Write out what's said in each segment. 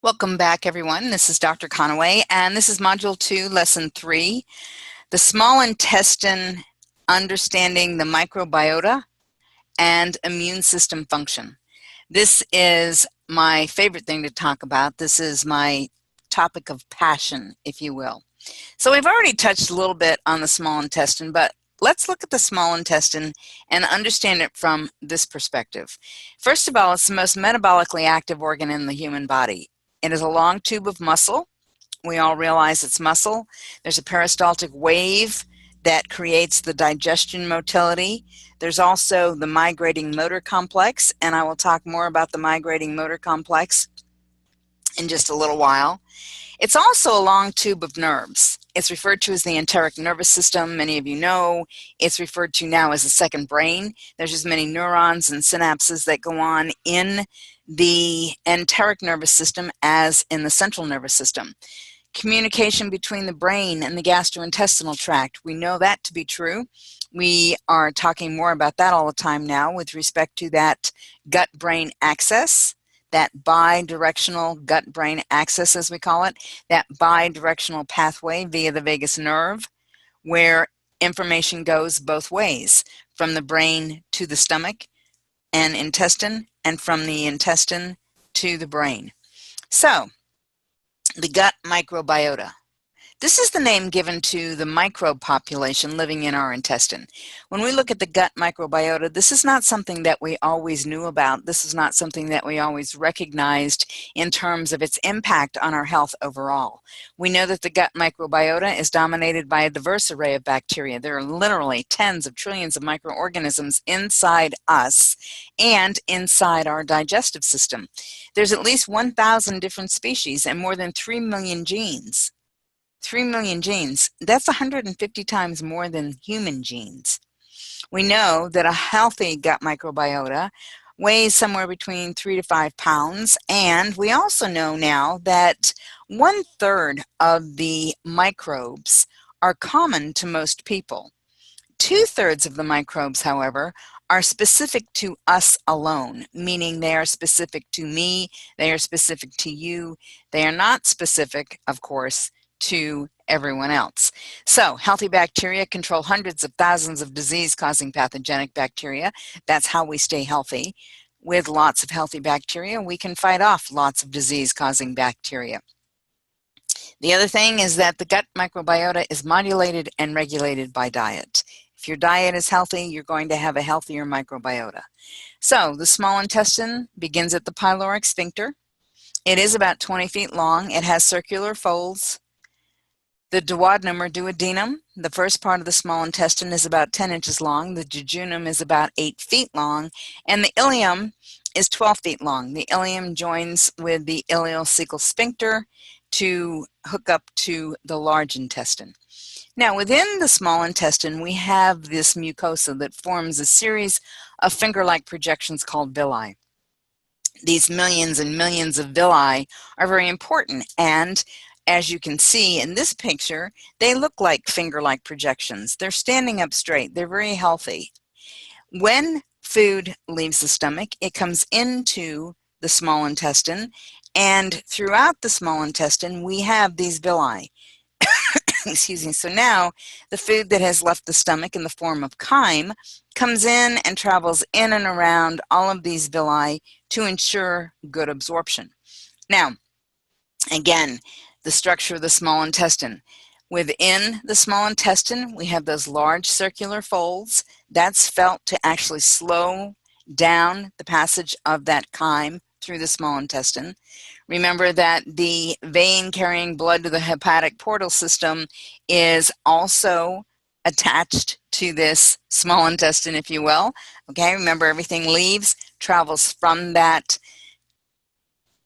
Welcome back, everyone. This is Dr. Conaway, and this is Module 2, Lesson 3, the small intestine, understanding the microbiota and immune system function. This is my favorite thing to talk about. This is my topic of passion, if you will. So we've already touched a little bit on the small intestine, but let's look at the small intestine and understand it from this perspective. First of all, it's the most metabolically active organ in the human body. It is a long tube of muscle. We all realize it's muscle. There's a peristaltic wave that creates the digestion motility. There's also the migrating motor complex, and I will talk more about the migrating motor complex in just a little while. It's also a long tube of nerves. It's referred to as the enteric nervous system. Many of you know it's referred to now as the second brain. There's as many neurons and synapses that go on in the enteric nervous system as in the central nervous system. Communication between the brain and the gastrointestinal tract, we know that to be true. We are talking more about that all the time now with respect to that gut-brain axis, that bi-directional gut-brain axis, as we call it, that bi-directional pathway via the vagus nerve, where information goes both ways, from the brain to the stomach and intestine, and from the intestine to the brain. So, the gut microbiota. This is the name given to the microbe population living in our intestine. When we look at the gut microbiota, this is not something that we always knew about. This is not something that we always recognized in terms of its impact on our health overall. We know that the gut microbiota is dominated by a diverse array of bacteria. There are literally tens of trillions of microorganisms inside us and inside our digestive system. There's at least 1,000 different species and more than 3 million genes. 3 million genes, that's 150 times more than human genes. We know that a healthy gut microbiota weighs somewhere between 3 to 5 pounds, and we also know now that 1/3 of the microbes are common to most people. 2/3 of the microbes, however, are specific to us alone, meaning they are specific to me, they are specific to you, they are not specific, of course, to everyone else. So healthy bacteria control hundreds of thousands of disease-causing pathogenic bacteria. That's how we stay healthy. With lots of healthy bacteria, we can fight off lots of disease-causing bacteria. The other thing is that the gut microbiota is modulated and regulated by diet. If your diet is healthy, you're going to have a healthier microbiota. So the small intestine begins at the pyloric sphincter. It is about 20 feet long. It has circular folds. The duodenum or duodenum, the first part of the small intestine, is about 10 inches long. The jejunum is about 8 feet long, and the ileum is 12 feet long. The ileum joins with the ileocecal sphincter to hook up to the large intestine. Now, within the small intestine, we have this mucosa that forms a series of finger-like projections called villi. These millions and millions of villi are very important, and as you can see in this picture, they look like finger-like projections. They're standing up straight. They're very healthy. When food leaves the stomach, it comes into the small intestine, and throughout the small intestine, we have these villi. Excuse me. So now the food that has left the stomach in the form of chyme comes in and travels in and around all of these villi to ensure good absorption. Now, again, the structure of the small intestine. Within the small intestine, we have those large circular folds. That's felt to actually slow down the passage of that chyme through the small intestine. Remember that the vein carrying blood to the hepatic portal system is also attached to this small intestine, if you will. Okay, remember everything leaves, travels from that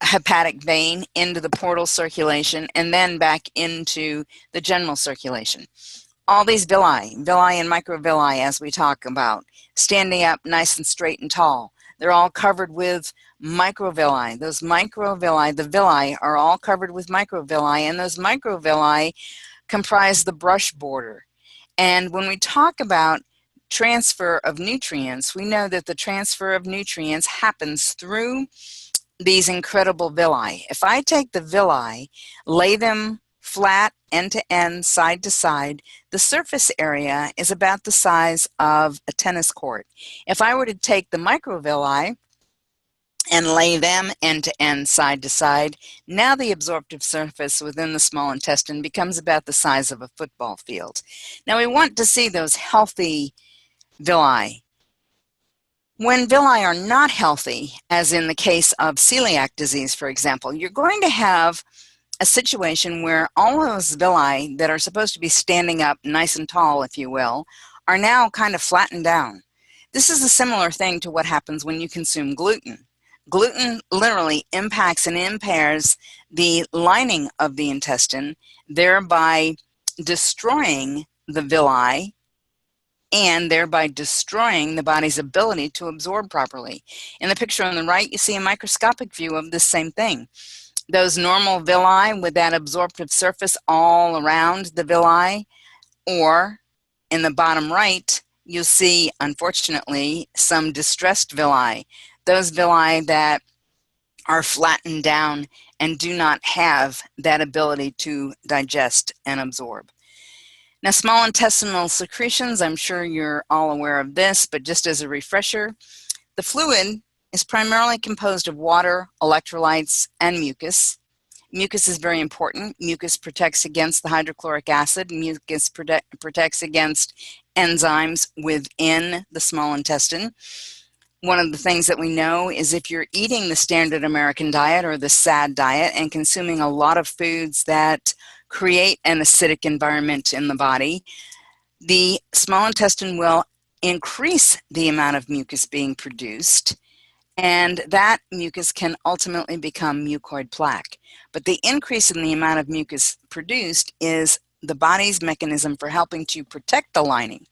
hepatic vein into the portal circulation and then back into the general circulation. All these villi and microvilli, as we talk about, standing up nice and straight and tall, they're all covered with microvilli. Those microvilli, the villi, are all covered with microvilli, and those microvilli comprise the brush border. And when we talk about transfer of nutrients, we know that the transfer of nutrients happens through these incredible villi. If I take the villi, lay them flat, end to end, side to side, the surface area is about the size of a tennis court. If I were to take the microvilli and lay them end to end, side to side, now the absorptive surface within the small intestine becomes about the size of a football field. Now we want to see those healthy villi. When villi are not healthy, as in the case of celiac disease, for example, you're going to have a situation where all those villi that are supposed to be standing up nice and tall, if you will, are now kind of flattened down. This is a similar thing to what happens when you consume gluten. Gluten literally impacts and impairs the lining of the intestine, thereby destroying the villi and thereby destroying the body's ability to absorb properly. In the picture on the right, you see a microscopic view of this same thing. Those normal villi with that absorptive surface all around the villi, or in the bottom right, you'll see, unfortunately, some distressed villi. Those villi that are flattened down and do not have that ability to digest and absorb. Now, small intestinal secretions, I'm sure you're all aware of this, but just as a refresher, the fluid is primarily composed of water, electrolytes, and mucus. Mucus is very important. Mucus protects against the hydrochloric acid. Mucus protects against enzymes within the small intestine. One of the things that we know is if you're eating the standard American diet or the SAD diet and consuming a lot of foods that create an acidic environment in the body, the small intestine will increase the amount of mucus being produced, and that mucus can ultimately become mucoid plaque. But the increase in the amount of mucus produced is the body's mechanism for helping to protect the lining.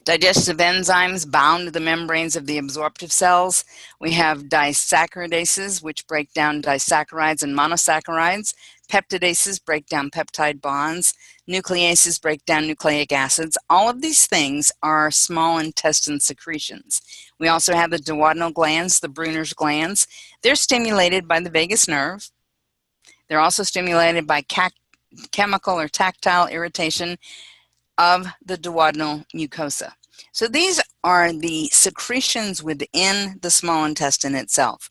Digestive enzymes bound to the membranes of the absorptive cells. We have disaccharidases, which break down disaccharides and monosaccharides. Peptidases break down peptide bonds. Nucleases break down nucleic acids. All of these things are small intestine secretions. We also have the duodenal glands, the Brunner's glands. They're stimulated by the vagus nerve. They're also stimulated by chemical or tactile irritation of the duodenal mucosa. So these are the secretions within the small intestine itself.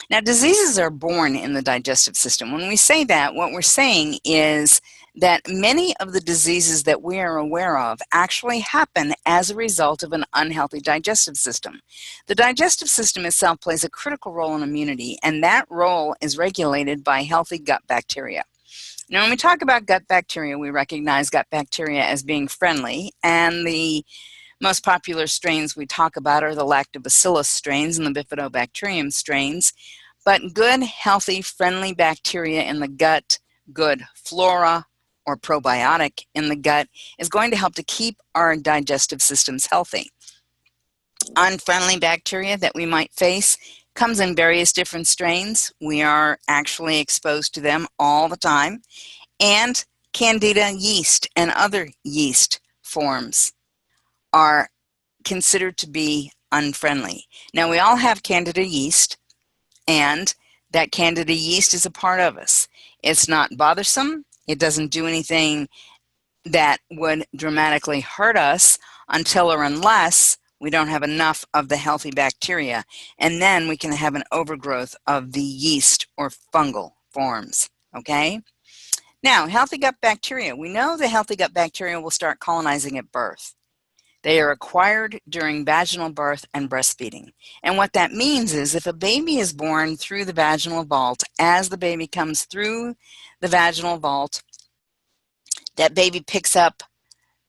Now, diseases are born in the digestive system. When we say that, what we're saying is that many of the diseases that we are aware of actually happen as a result of an unhealthy digestive system. The digestive system itself plays a critical role in immunity, and that role is regulated by healthy gut bacteria. Now, when we talk about gut bacteria, we recognize gut bacteria as being friendly, and the most popular strains we talk about are the lactobacillus strains and the bifidobacterium strains. But good, healthy, friendly bacteria in the gut, good flora or probiotic in the gut, is going to help to keep our digestive systems healthy. Unfriendly bacteria that we might face comes in various different strains. We are actually exposed to them all the time. And Candida yeast and other yeast forms are considered to be unfriendly. Now, we all have Candida yeast, and that Candida yeast is a part of us. It's not bothersome. It doesn't do anything that would dramatically hurt us until or unless we don't have enough of the healthy bacteria, and then we can have an overgrowth of the yeast or fungal forms, okay? Now, healthy gut bacteria. We know the healthy gut bacteria will start colonizing at birth. They are acquired during vaginal birth and breastfeeding. And what that means is if a baby is born through the vaginal vault, as the baby comes through the vaginal vault, that baby picks up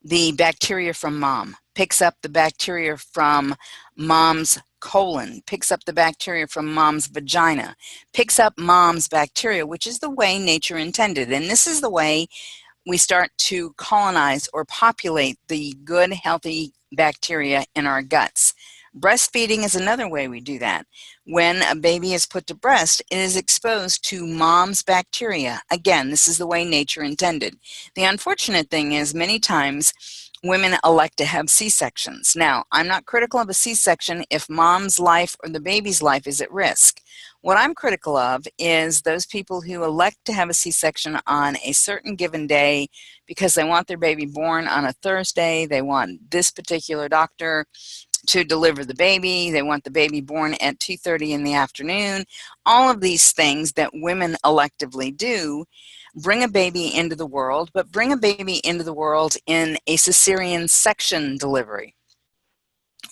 the bacteria from mom, picks up the bacteria from mom's colon, picks up the bacteria from mom's vagina, picks up mom's bacteria, which is the way nature intended. And this is the way we start to colonize or populate the good, healthy bacteria in our guts. Breastfeeding is another way we do that. When a baby is put to breast, it is exposed to mom's bacteria. Again, this is the way nature intended. The unfortunate thing is many times women elect to have C-sections. Now, I'm not critical of a C-section if mom's life or the baby's life is at risk. What I'm critical of is those people who elect to have a C-section on a certain given day because they want their baby born on a Thursday, they want this particular doctor to deliver the baby, they want the baby born at 2:30 in the afternoon. All of these things that women electively do bring a baby into the world, but bring a baby into the world in a cesarean section delivery.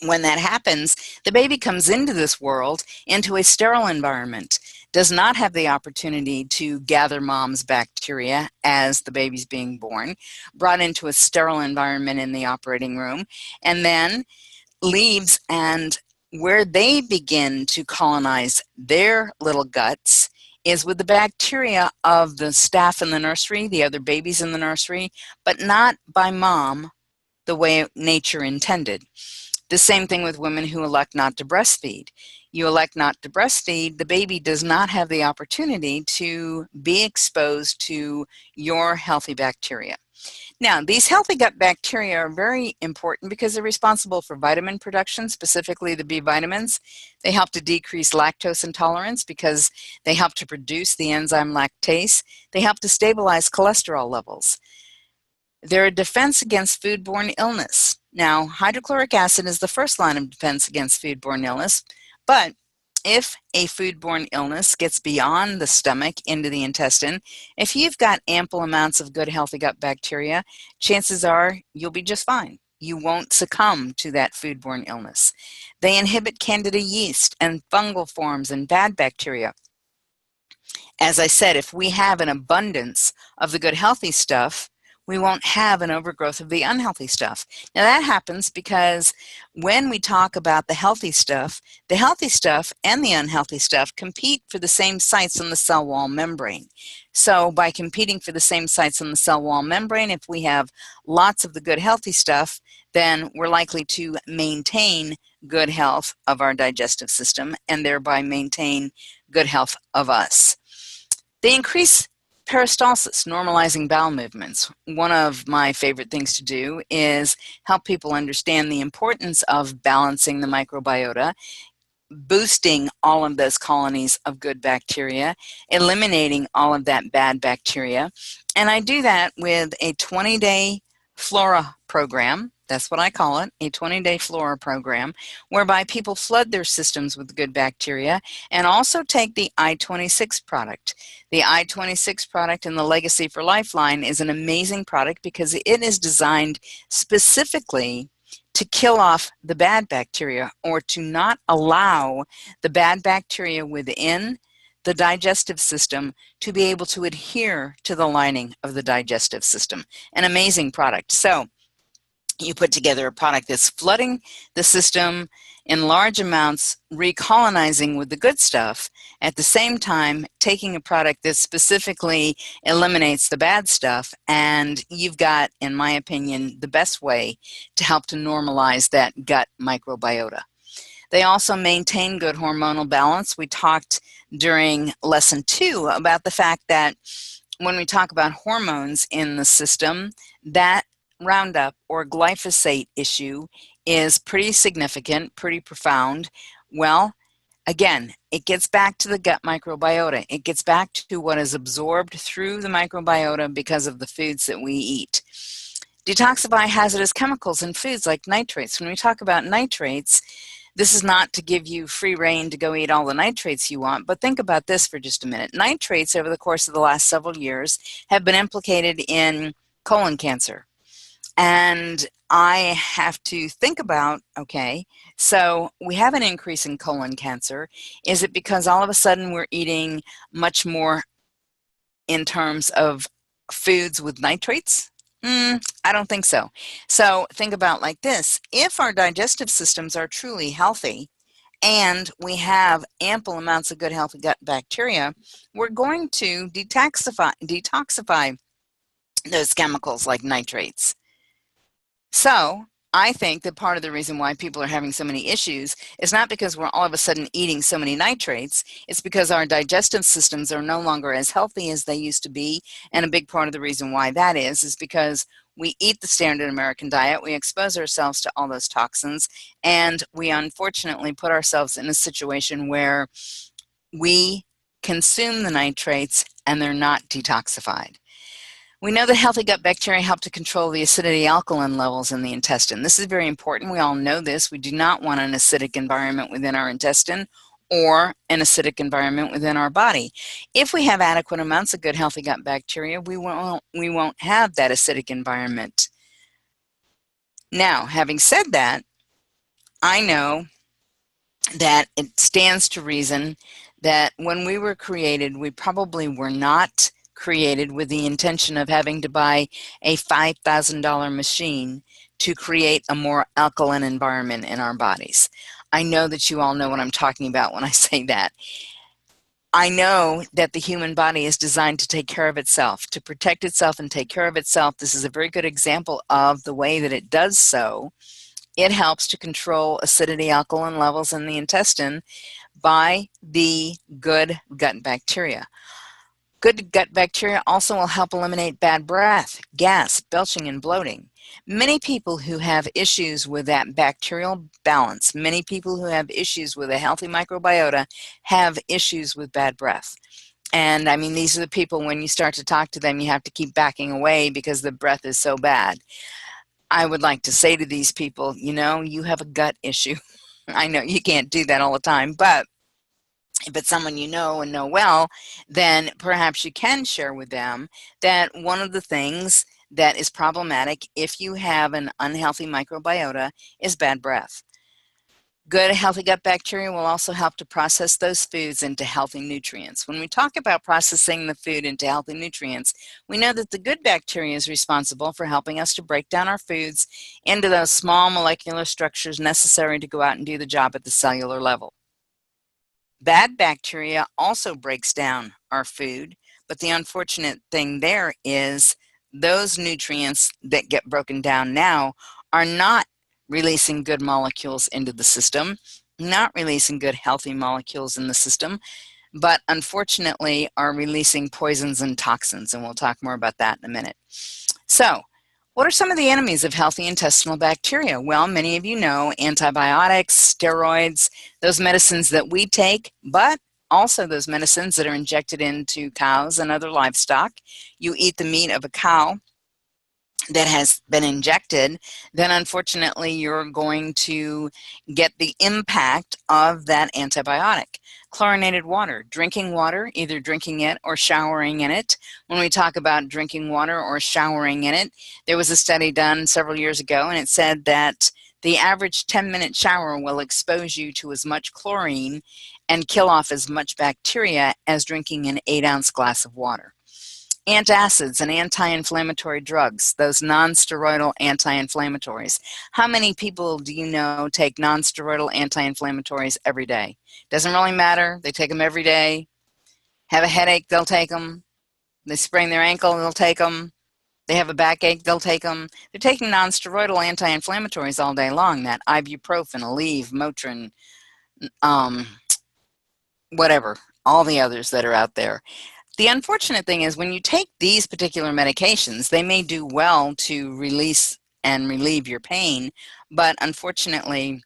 When that happens, the baby comes into this world into a sterile environment, does not have the opportunity to gather mom's bacteria as the baby's being born, brought into a sterile environment in the operating room, and then leaves, and where they begin to colonize their little guts is with the bacteria of the staff in the nursery, the other babies in the nursery, but not by mom the way nature intended. The same thing with women who elect not to breastfeed. You elect not to breastfeed, the baby does not have the opportunity to be exposed to your healthy bacteria. Now, these healthy gut bacteria are very important because they're responsible for vitamin production, specifically the B vitamins. They help to decrease lactose intolerance because they help to produce the enzyme lactase. They help to stabilize cholesterol levels. They're a defense against foodborne illness. Now, hydrochloric acid is the first line of defense against foodborne illness, but if a foodborne illness gets beyond the stomach into the intestine, if you've got ample amounts of good healthy gut bacteria, chances are you'll be just fine. You won't succumb to that foodborne illness. They inhibit candida yeast and fungal forms and bad bacteria. As I said, if we have an abundance of the good healthy stuff, we won't have an overgrowth of the unhealthy stuff. Now that happens because when we talk about the healthy stuff and the unhealthy stuff compete for the same sites on the cell wall membrane. So by competing for the same sites on the cell wall membrane, if we have lots of the good healthy stuff, then we're likely to maintain good health of our digestive system and thereby maintain good health of us. They increase peristalsis, normalizing bowel movements. One of my favorite things to do is help people understand the importance of balancing the microbiota, boosting all of those colonies of good bacteria, eliminating all of that bad bacteria. And I do that with a 20-day flora program. That's what I call it, a 20-day flora program, whereby people flood their systems with good bacteria and also take the I-26 product. The I-26 product in the Legacy for Lifeline is an amazing product because it is designed specifically to kill off the bad bacteria or to not allow the bad bacteria within the digestive system to be able to adhere to the lining of the digestive system. An amazing product. So you put together a product that's flooding the system in large amounts, recolonizing with the good stuff, at the same time taking a product that specifically eliminates the bad stuff, and you've got, in my opinion, the best way to help to normalize that gut microbiota. They also maintain good hormonal balance. We talked during lesson 2 about the fact that when we talk about hormones in the system, that Roundup or glyphosate issue is pretty significant, pretty profound. Well, again, it gets back to the gut microbiota. It gets back to what is absorbed through the microbiota because of the foods that we eat. Detoxify hazardous chemicals in foods like nitrates. When we talk about nitrates, this is not to give you free rein to go eat all the nitrates you want, but think about this for just a minute. Nitrates over the course of the last several years have been implicated in colon cancer. And I have to think about, okay, so we have an increase in colon cancer. Is it because all of a sudden we're eating much more in terms of foods with nitrates? I don't think so. So think about like this. If our digestive systems are truly healthy and we have ample amounts of good healthy gut bacteria, we're going to detoxify those chemicals like nitrates. So I think that part of the reason why people are having so many issues is not because we're all of a sudden eating so many nitrates. It's because our digestive systems are no longer as healthy as they used to be. And a big part of the reason why that is because we eat the standard American diet, we expose ourselves to all those toxins, and we unfortunately put ourselves in a situation where we consume the nitrates and they're not detoxified. We know that healthy gut bacteria help to control the acidity alkaline levels in the intestine. This is very important. We all know this. We do not want an acidic environment within our intestine or an acidic environment within our body. If we have adequate amounts of good healthy gut bacteria, we won't have that acidic environment. Now, having said that, I know that it stands to reason that when we were created, we probably were not created with the intention of having to buy a $5,000 machine to create a more alkaline environment in our bodies. I know that you all know what I'm talking about when I say that. I know that the human body is designed to take care of itself, to protect itself and take care of itself. This is a very good example of the way that it does so. It helps to control acidity alkaline levels in the intestine by the good gut bacteria. Good gut bacteria also will help eliminate bad breath, gas, belching, and bloating. Many people who have issues with that bacterial balance, many people who have issues with a healthy microbiota have issues with bad breath. And I mean, these are the people, when you start to talk to them, you have to keep backing away because the breath is so bad. I would like to say to these people, you know, you have a gut issue. I know you can't do that all the time, but if it's someone you know and know well, then perhaps you can share with them that one of the things that is problematic if you have an unhealthy microbiota is bad breath. Good healthy gut bacteria will also help to process those foods into healthy nutrients. When we talk about processing the food into healthy nutrients, we know that the good bacteria is responsible for helping us to break down our foods into those small molecular structures necessary to go out and do the job at the cellular level. Bad bacteria also breaks down our food, but the unfortunate thing there is those nutrients that get broken down now are not releasing good molecules into the system, not releasing good healthy molecules in the system, but unfortunately are releasing poisons and toxins, and we'll talk more about that in a minute. So, what are some of the enemies of healthy intestinal bacteria? Well, many of you know antibiotics, steroids, those medicines that we take, but also those medicines that are injected into cows and other livestock. You eat the meat of a cow that has been injected, then unfortunately you're going to get the impact of that antibiotic. Chlorinated water, drinking water, either drinking it or showering in it. When we talk about drinking water or showering in it, there was a study done several years ago, and it said that the average 10-minute shower will expose you to as much chlorine and kill off as much bacteria as drinking an 8-ounce glass of water. Antacids and anti-inflammatory drugs, those non-steroidal anti-inflammatories. How many people do you know take non-steroidal anti-inflammatories every day? Doesn't really matter. They take them every day. Have a headache, they'll take them. They sprain their ankle, they'll take them. They have a backache, they'll take them. They're taking non-steroidal anti-inflammatories all day long, that ibuprofen, Aleve, Motrin, whatever, all the others that are out there. The unfortunate thing is when you take these particular medications, they may do well to release and relieve your pain, but unfortunately,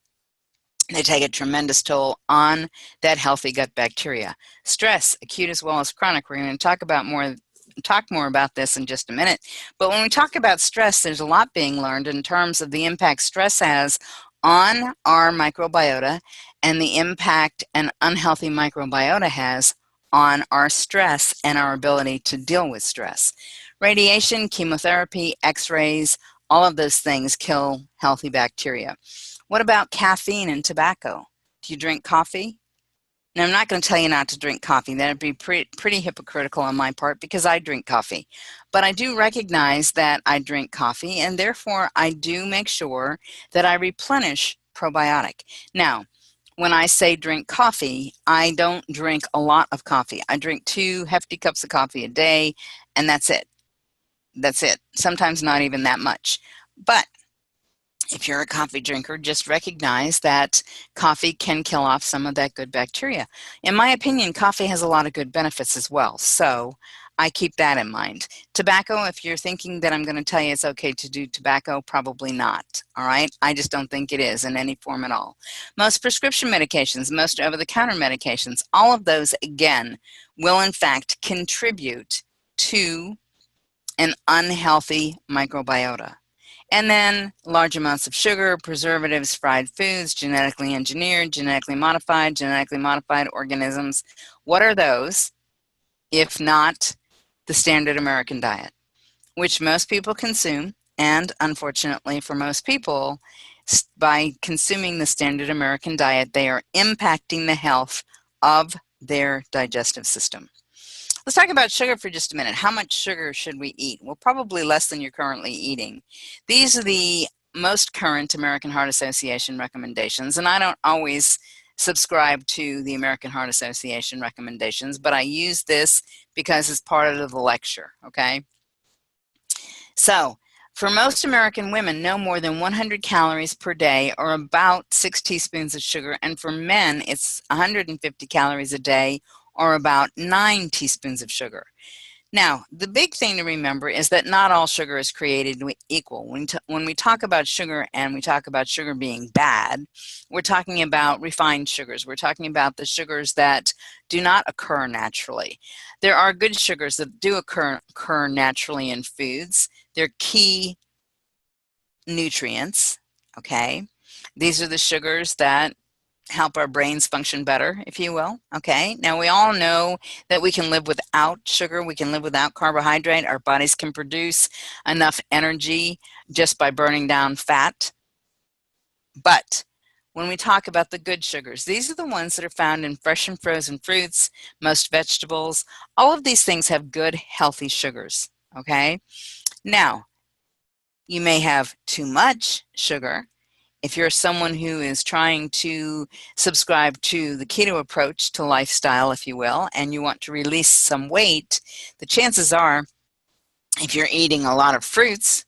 they take a tremendous toll on that healthy gut bacteria. Stress, acute as well as chronic. We're going to talk more about this in just a minute. But when we talk about stress, there's a lot being learned in terms of the impact stress has on our microbiota and the impact an unhealthy microbiota has on our stress and our ability to deal with stress. Radiation, chemotherapy, x-rays, all of those things kill healthy bacteria. What about caffeine and tobacco? Do you drink coffee? Now, I'm not going to tell you not to drink coffee. That would be pretty hypocritical on my part because I drink coffee. But I do recognize that I drink coffee, and therefore I do make sure that I replenish probiotic. Now, when I say drink coffee, I don't drink a lot of coffee. I drink 2 hefty cups of coffee a day, and that's it. That's it. Sometimes not even that much. But if you're a coffee drinker, just recognize that coffee can kill off some of that good bacteria. In my opinion, coffee has a lot of good benefits as well. So I keep that in mind. Tobacco, if you're thinking that I'm going to tell you it's okay to do tobacco, probably not. All right? I just don't think it is in any form at all. Most prescription medications, most over-the-counter medications, all of those, again, will in fact contribute to an unhealthy microbiota. And then large amounts of sugar, preservatives, fried foods, genetically engineered, genetically modified organisms. What are those if not the standard American diet, which most people consume? And unfortunately for most people, by consuming the standard American diet, they are impacting the health of their digestive system. Let's talk about sugar for just a minute. How much sugar should we eat? Well, probably less than you're currently eating. These are the most current American Heart Association recommendations, and I don't always subscribe to the American Heart Association recommendations, but I use this because it's part of the lecture, okay? So, for most American women, no more than 100 calories per day, or about 6 teaspoons of sugar, and for men, it's 150 calories a day, or about 9 teaspoons of sugar. Now, the big thing to remember is that not all sugar is created equal. When we talk about sugar and we talk about sugar being bad, we're talking about refined sugars. We're talking about the sugars that do not occur naturally. There are good sugars that do occur naturally in foods. They're key nutrients, okay? These are the sugars that help our brains function better, if you will, okay? Now, we all know that we can live without sugar. We can live without carbohydrate. Our bodies can produce enough energy just by burning down fat. But when we talk about the good sugars, these are the ones that are found in fresh and frozen fruits, most vegetables. All of these things have good, healthy sugars, okay? Now, you may have too much sugar. If you're someone who is trying to subscribe to the keto approach to lifestyle, if you will, and you want to release some weight, the chances are, if you're eating a lot of fruits,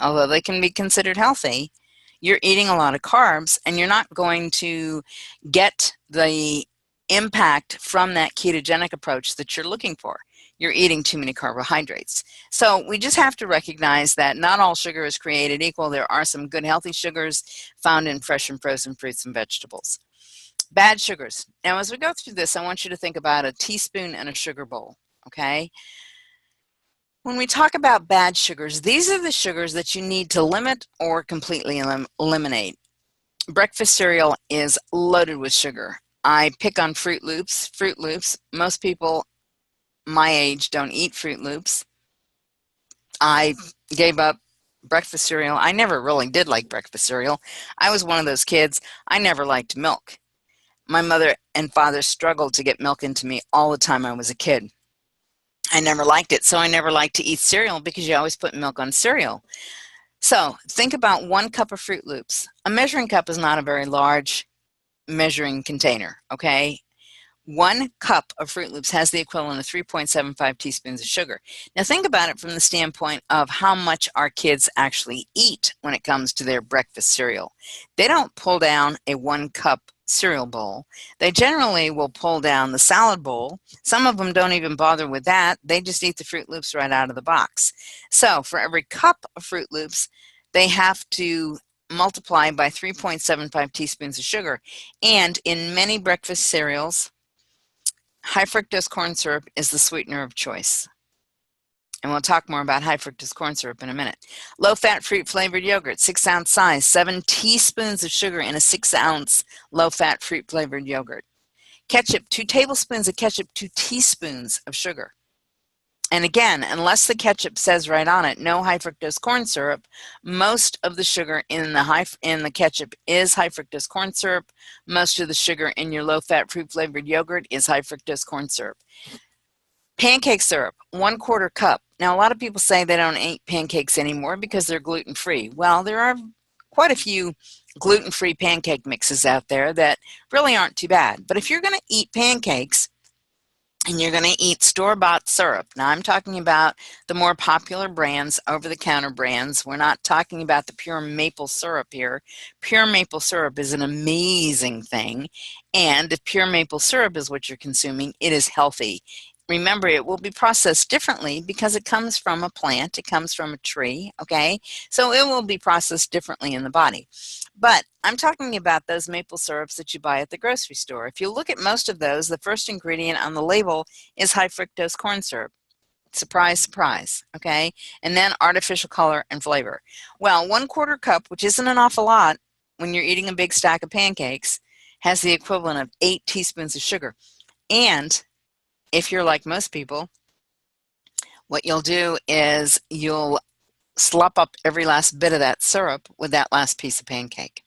although they can be considered healthy, you're eating a lot of carbs, and you're not going to get the impact from that ketogenic approach that you're looking for. You're eating too many carbohydrates. So we just have to recognize that not all sugar is created equal. There are some good healthy sugars found in fresh and frozen fruits and vegetables. Bad sugars. Now, as we go through this, I want you to think about a teaspoon and a sugar bowl, okay? When we talk about bad sugars, these are the sugars that you need to limit or completely eliminate. Breakfast cereal is loaded with sugar. I pick on Fruit Loops. Fruit Loops, most people my age don't eat Fruit Loops. I gave up breakfast cereal. I never really did like breakfast cereal. I was one of those kids. I never liked milk. My mother and father struggled to get milk into me all the time I was a kid. I never liked it, so I never liked to eat cereal because you always put milk on cereal. So think about 1 cup of Fruit Loops. A measuring cup is not a very large measuring container, okay? 1 cup of Fruit Loops has the equivalent of 3.75 teaspoons of sugar. Now think about it from the standpoint of how much our kids actually eat when it comes to their breakfast cereal. They don't pull down a 1 cup cereal bowl. They generally will pull down the salad bowl. Some of them don't even bother with that. They just eat the Fruit Loops right out of the box. So for every cup of Fruit Loops, they have to multiply by 3.75 teaspoons of sugar. And in many breakfast cereals, high fructose corn syrup is the sweetener of choice. And we'll talk more about high fructose corn syrup in a minute. Low-fat fruit-flavored yogurt, 6-ounce size, 7 teaspoons of sugar in a 6-ounce low-fat fruit-flavored yogurt. Ketchup, 2 tablespoons of ketchup, 2 teaspoons of sugar. And again, unless the ketchup says right on it, no high fructose corn syrup, most of the sugar in the ketchup is high fructose corn syrup. Most of the sugar in your low-fat fruit-flavored yogurt is high fructose corn syrup. Pancake syrup, 1/4 cup. Now, a lot of people say they don't eat pancakes anymore because they're gluten-free. Well, there are quite a few gluten-free pancake mixes out there that really aren't too bad. But if you're going to eat pancakes, and you're going to eat store-bought syrup. Now, I'm talking about the more popular brands, over-the-counter brands. We're not talking about the pure maple syrup here. Pure maple syrup is an amazing thing. And if pure maple syrup is what you're consuming, it is healthy. Remember, it will be processed differently because it comes from a plant, it comes from a tree, okay? So it will be processed differently in the body. But I'm talking about those maple syrups that you buy at the grocery store. If you look at most of those, the first ingredient on the label is high fructose corn syrup. Surprise, surprise, okay? And then artificial color and flavor. Well, 1/4 cup, which isn't an awful lot when you're eating a big stack of pancakes, has the equivalent of 8 teaspoons of sugar. And if you're like most people, what you'll do is you'll slop up every last bit of that syrup with that last piece of pancake.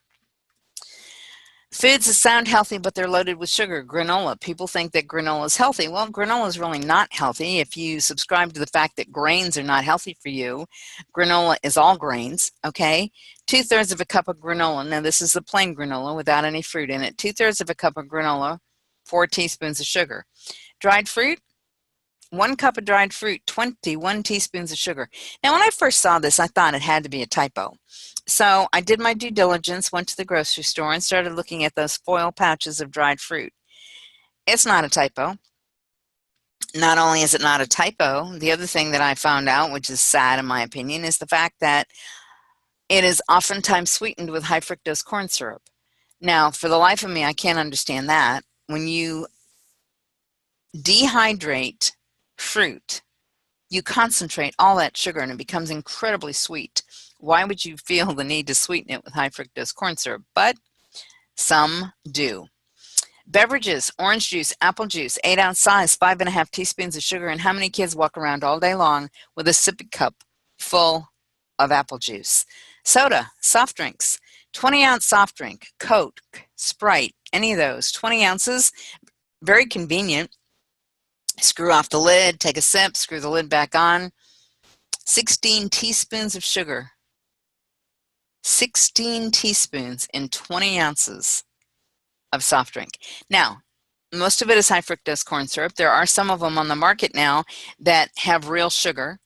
Foods that sound healthy, but they're loaded with sugar. Granola. People think that granola is healthy. Well, granola is really not healthy. If you subscribe to the fact that grains are not healthy for you, granola is all grains, okay? 2/3 of a cup of granola. Now, this is the plain granola without any fruit in it. 2/3 of a cup of granola, 4 teaspoons of sugar. Dried fruit, 1 cup of dried fruit, 21 teaspoons of sugar. Now, when I first saw this, I thought it had to be a typo. So I did my due diligence, went to the grocery store, and started looking at those foil pouches of dried fruit. It's not a typo. Not only is it not a typo, the other thing that I found out, which is sad in my opinion, is the fact that it is oftentimes sweetened with high fructose corn syrup. Now, for the life of me, I can't understand that. When you dehydrate fruit, you concentrate all that sugar and it becomes incredibly sweet. Why would you feel the need to sweeten it with high fructose corn syrup? But some do. Beverages, orange juice, apple juice, 8-ounce size, 5.5 teaspoons of sugar. And how many kids walk around all day long with a sippy cup full of apple juice? Soda, soft drinks, 20-ounce soft drink, Coke, Sprite, any of those, 20 ounces, very convenient. Screw off the lid, take a sip, screw the lid back on. 16 teaspoons of sugar. 16 teaspoons in 20 ounces of soft drink. Now, most of it is high fructose corn syrup. There are some of them on the market now that have real sugar.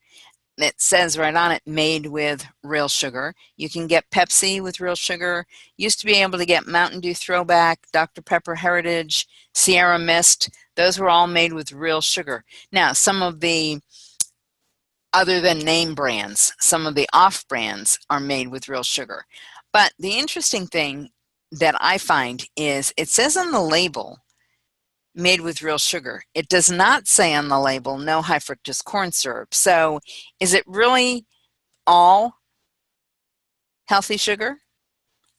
It says right on it, made with real sugar. You can get Pepsi with real sugar. Used to be able to get Mountain Dew Throwback, Dr. Pepper Heritage, Sierra Mist. Those were all made with real sugar. Now, some of the other than name brands, some of the off brands are made with real sugar. But the interesting thing that I find is it says on the label, made with real sugar. It does not say on the label, no high fructose corn syrup. So is it really all healthy sugar?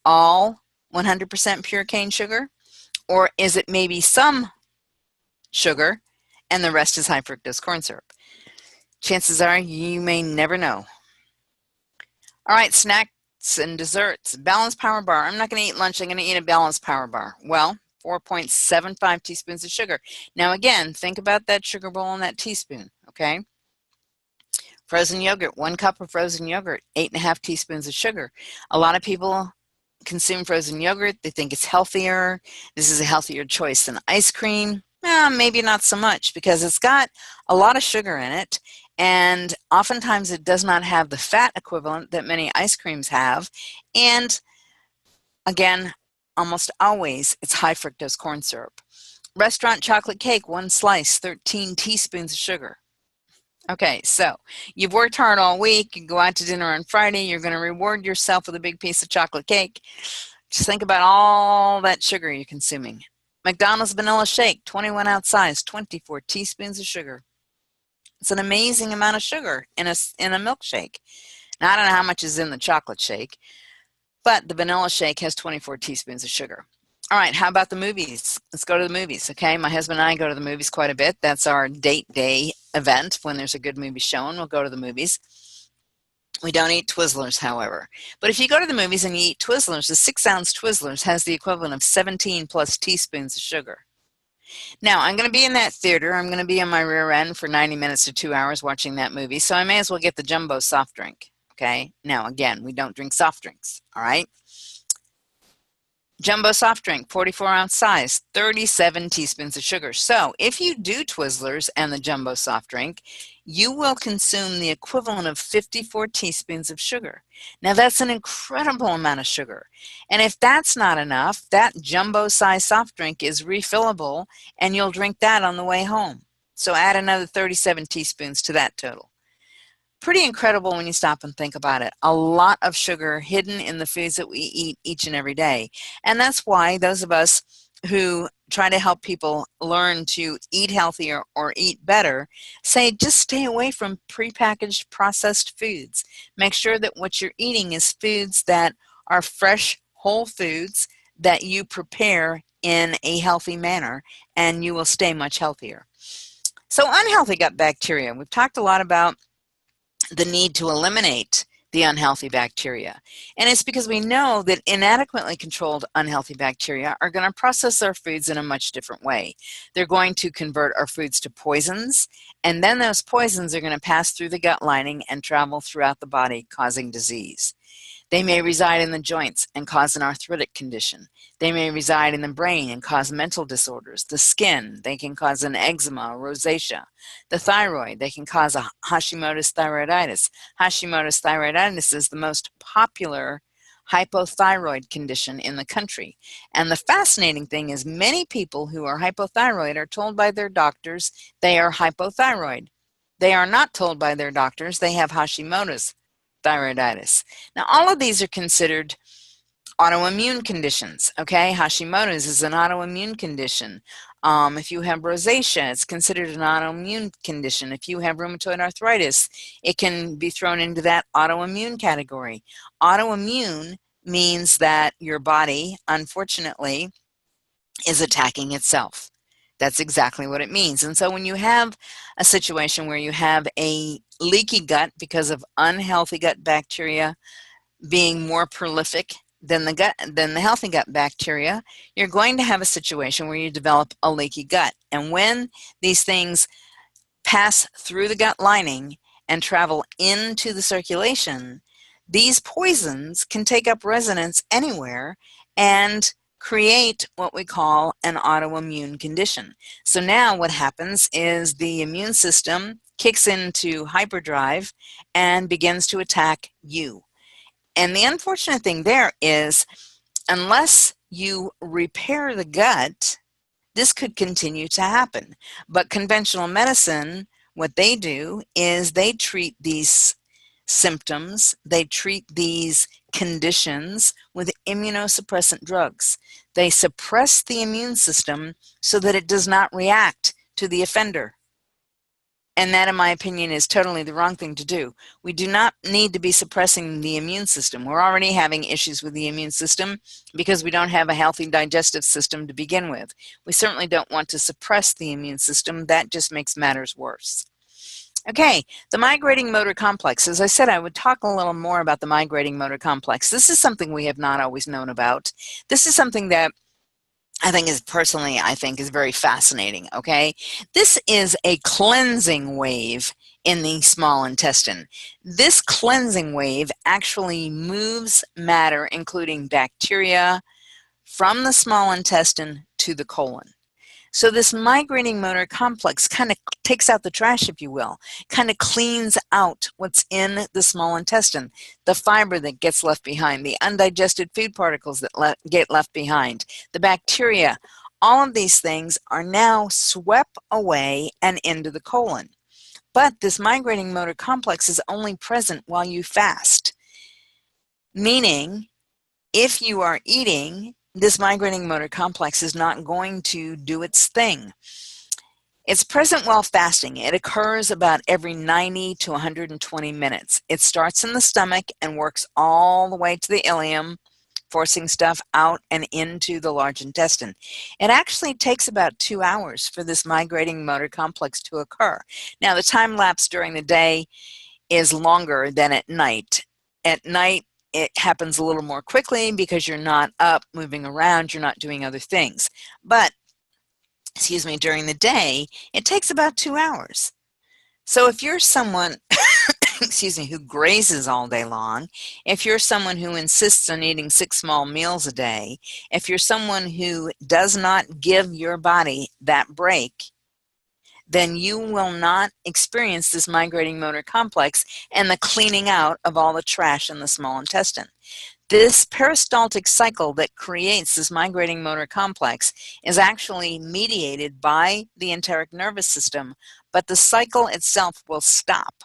All 100% pure cane sugar? Or is it maybe some sugar and the rest is high fructose corn syrup? Chances are you may never know. All right, snacks and desserts. Balanced power bar. I'm not going to eat lunch. I'm going to eat a balanced power bar. Well, 4.75 teaspoons of sugar. Now again, think about that sugar bowl and that teaspoon, okay? Frozen yogurt, 1 cup of frozen yogurt, 8.5 teaspoons of sugar. A lot of people consume frozen yogurt. They think it's healthier. This is a healthier choice than ice cream. Maybe not so much because it's got a lot of sugar in it, and oftentimes it does not have the fat equivalent that many ice creams have. And again, almost always it's high fructose corn syrup. Restaurant chocolate cake, 1 slice, 13 teaspoons of sugar. Okay, so you've worked hard all week. You go out to dinner on Friday. You're going to reward yourself with a big piece of chocolate cake. Just think about all that sugar you're consuming. McDonald's vanilla shake, 21-ounce size, 24 teaspoons of sugar. It's an amazing amount of sugar in a milkshake. Now, I don't know how much is in the chocolate shake, but the vanilla shake has 24 teaspoons of sugar. All right, how about the movies? Let's go to the movies, okay? My husband and I go to the movies quite a bit. That's our date day event. When there's a good movie showing, we'll go to the movies. We don't eat Twizzlers, however. But if you go to the movies and you eat Twizzlers, the 6-ounce Twizzlers has the equivalent of 17 plus teaspoons of sugar. Now, I'm going to be in that theater. I'm going to be in my rear end for 90 minutes to 2 hours watching that movie, so I may as well get the jumbo soft drink, okay? Now, again, we don't drink soft drinks, all right? Jumbo soft drink, 44-ounce size, 37 teaspoons of sugar. So if you do Twizzlers and the jumbo soft drink, you will consume the equivalent of 54 teaspoons of sugar. Now that's an incredible amount of sugar. And if that's not enough, that jumbo size soft drink is refillable and you'll drink that on the way home. So add another 37 teaspoons to that total. Pretty incredible when you stop and think about it. A lot of sugar hidden in the foods that we eat each and every day. And that's why those of us who try to help people learn to eat healthier or eat better say just stay away from prepackaged processed foods. Make sure that what you're eating is foods that are fresh, whole foods that you prepare in a healthy manner, and you will stay much healthier. So unhealthy gut bacteria. We've talked a lot about the need to eliminate the unhealthy bacteria. And it's because we know that inadequately controlled unhealthy bacteria are going to process our foods in a much different way. They're going to convert our foods to poisons, and then those poisons are going to pass through the gut lining and travel throughout the body, causing disease. They may reside in the joints and cause an arthritic condition. They may reside in the brain and cause mental disorders. The skin, they can cause an eczema or rosacea. The thyroid, they can cause a Hashimoto's thyroiditis. Hashimoto's thyroiditis is the most popular hypothyroid condition in the country. And the fascinating thing is many people who are hypothyroid are told by their doctors they are hypothyroid. They are not told by their doctors they have Hashimoto's thyroiditis. Now, all of these are considered autoimmune conditions, okay? Hashimoto's is an autoimmune condition. If you have rosacea, it's considered an autoimmune condition. If you have rheumatoid arthritis, it can be thrown into that autoimmune category. Autoimmune means that your body, unfortunately, is attacking itself. That's exactly what it means. And so when you have a situation where you have a leaky gut because of unhealthy gut bacteria being more prolific than the healthy gut bacteria, you're going to have a situation where you develop a leaky gut. And when these things pass through the gut lining and travel into the circulation, these poisons can take up residence anywhere and create what we call an autoimmune condition. So now what happens is the immune system kicks into hyperdrive and begins to attack you. And the unfortunate thing there is, unless you repair the gut, this could continue to happen. But conventional medicine, what they do is they treat these symptoms, they treat these conditions with immunosuppressant drugs. They suppress the immune system so that it does not react to the offender. And that, in my opinion, is totally the wrong thing to do. We do not need to be suppressing the immune system. We're already having issues with the immune system because we don't have a healthy digestive system to begin with. We certainly don't want to suppress the immune system. That just makes matters worse. Okay, the migrating motor complex. As I said, I would talk a little more about the migrating motor complex. This is something we have not always known about. This is something that I think is very fascinating, okay? This is a cleansing wave in the small intestine. This cleansing wave actually moves matter, including bacteria, from the small intestine to the colon. So this migrating motor complex kind of takes out the trash, if you will, kind of cleans out what's in the small intestine, the fiber that gets left behind, the undigested food particles that get left behind, the bacteria. All of these things are now swept away and into the colon. But this migrating motor complex is only present while you fast, meaning if you are eating, this migrating motor complex is not going to do its thing. It's present while fasting. It occurs about every 90 to 120 minutes. It starts in the stomach and works all the way to the ileum, forcing stuff out and into the large intestine. It actually takes about 2 hours for this migrating motor complex to occur. Now, the time lapse during the day is longer than at night. At night, it happens a little more quickly because you're not up moving around, you're not doing other things. But, during the day, it takes about 2 hours. So if you're someone, who grazes all day long, if you're someone who insists on eating 6 small meals a day, if you're someone who does not give your body that break, then you will not experience this migrating motor complex and the cleaning out of all the trash in the small intestine. This peristaltic cycle that creates this migrating motor complex is actually mediated by the enteric nervous system, but the cycle itself will stop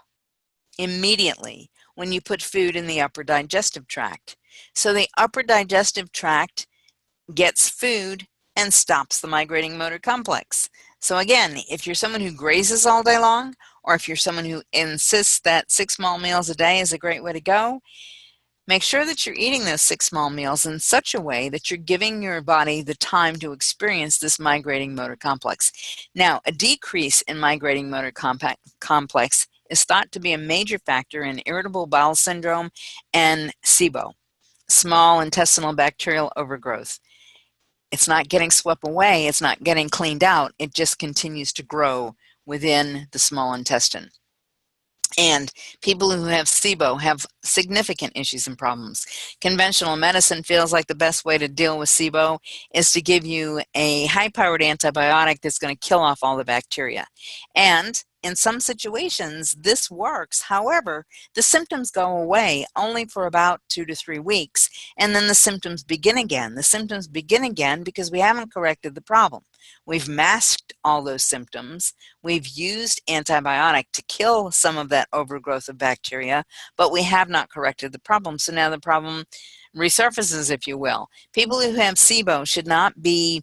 immediately when you put food in the upper digestive tract. So the upper digestive tract gets food and stops the migrating motor complex. So again, if you're someone who grazes all day long, or if you're someone who insists that 6 small meals a day is a great way to go, make sure that you're eating those 6 small meals in such a way that you're giving your body the time to experience this migrating motor complex. Now, a decrease in migrating motor complex is thought to be a major factor in irritable bowel syndrome and SIBO, small intestinal bacterial overgrowth. It's not getting swept away, it's not getting cleaned out, it just continues to grow within the small intestine. And people who have SIBO have significant issues and problems. Conventional medicine feels like the best way to deal with SIBO is to give you a high-powered antibiotic that's going to kill off all the bacteria. And in some situations, this works. However, the symptoms go away only for about 2 to 3 weeks, and then the symptoms begin again. The symptoms begin again because we haven't corrected the problem. We've masked all those symptoms. We've used antibiotic to kill some of that overgrowth of bacteria, but we have not corrected the problem. So now the problem resurfaces, if you will. People who have SIBO should not be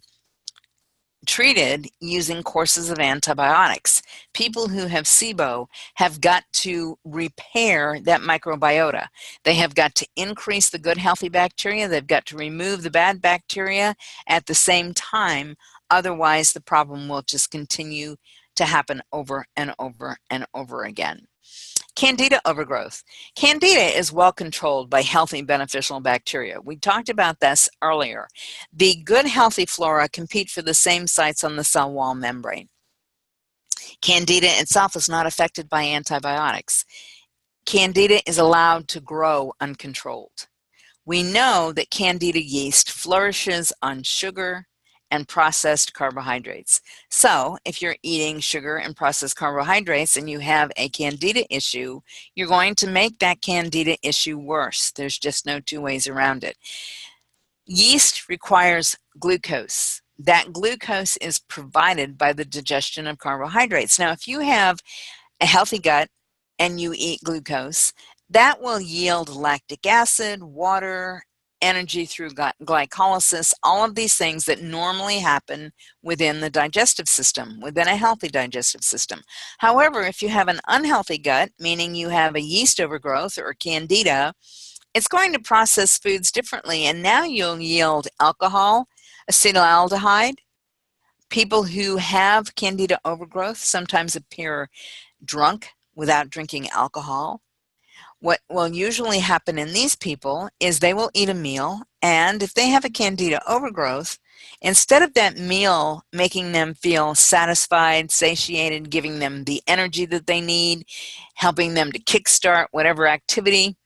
treated using courses of antibiotics. People who have SIBO have got to repair that microbiota. They have got to increase the good healthy bacteria. They've got to remove the bad bacteria at the same time. Otherwise, the problem will just continue to happen over and over and over again. Candida overgrowth. Candida is well controlled by healthy beneficial bacteria. We talked about this earlier. The good healthy flora compete for the same sites on the cell wall membrane. Candida itself is not affected by antibiotics. Candida is allowed to grow uncontrolled. We know that Candida yeast flourishes on sugar and processed carbohydrates. So if you're eating sugar and processed carbohydrates and you have a Candida issue, you're going to make that Candida issue worse. There's just no two ways around it. Yeast requires glucose. That glucose is provided by the digestion of carbohydrates. Now, if you have a healthy gut and you eat glucose, that will yield lactic acid, water, energy through glycolysis, all of these things that normally happen within the digestive system, within a healthy digestive system. However, if you have an unhealthy gut, meaning you have a yeast overgrowth or Candida, it's going to process foods differently, and now you'll yield alcohol, acetaldehyde. People who have Candida overgrowth sometimes appear drunk without drinking alcohol. What will usually happen in these people is they will eat a meal, and if they have a Candida overgrowth, instead of that meal making them feel satisfied, satiated, giving them the energy that they need, helping them to kickstart whatever activity,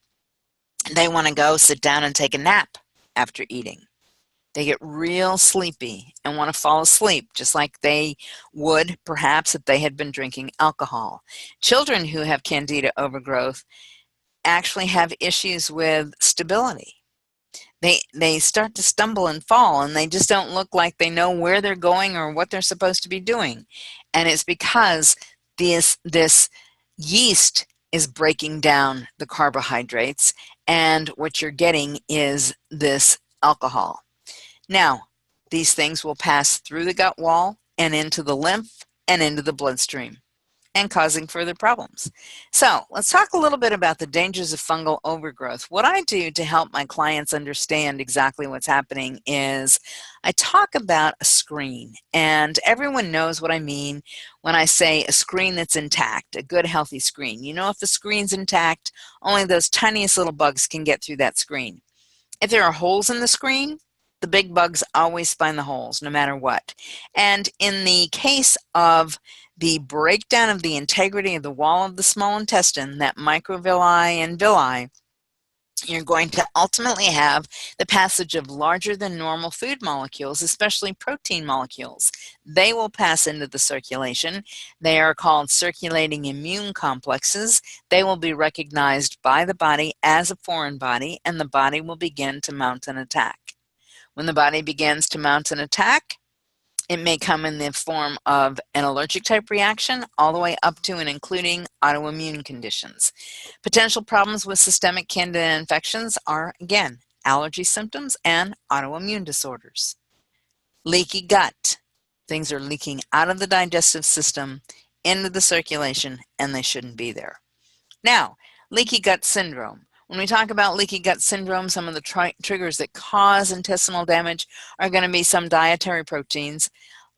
they want to go sit down and take a nap after eating. They get real sleepy and want to fall asleep, just like they would perhaps if they had been drinking alcohol. Children who have Candida overgrowth actually have issues with stability. They start to stumble and fall, and they just don't look like they know where they're going or what they're supposed to be doing. And it's because this yeast is breaking down the carbohydrates, and what you're getting is this alcohol. Now, these things will pass through the gut wall and into the lymph and into the bloodstream, and causing further problems. So let's talk a little bit about the dangers of fungal overgrowth. What I do to help my clients understand exactly what's happening is I talk about a screen, and everyone knows what I mean when I say a screen that's intact, a good healthy screen. You know, if the screen's intact, only those tiniest little bugs can get through that screen. If there are holes in the screen, the big bugs always find the holes no matter what. And in the case of the breakdown of the integrity of the wall of the small intestine, that microvilli and villi, you're going to ultimately have the passage of larger than normal food molecules, especially protein molecules. They will pass into the circulation. They are called circulating immune complexes. They will be recognized by the body as a foreign body, and the body will begin to mount an attack. When the body begins to mount an attack, it may come in the form of an allergic type reaction all the way up to and including autoimmune conditions. Potential problems with systemic candida infections are, again, allergy symptoms and autoimmune disorders. Leaky gut. Things are leaking out of the digestive system into the circulation, and they shouldn't be there. Now, leaky gut syndrome. When we talk about leaky gut syndrome, some of the triggers that cause intestinal damage are going to be some dietary proteins,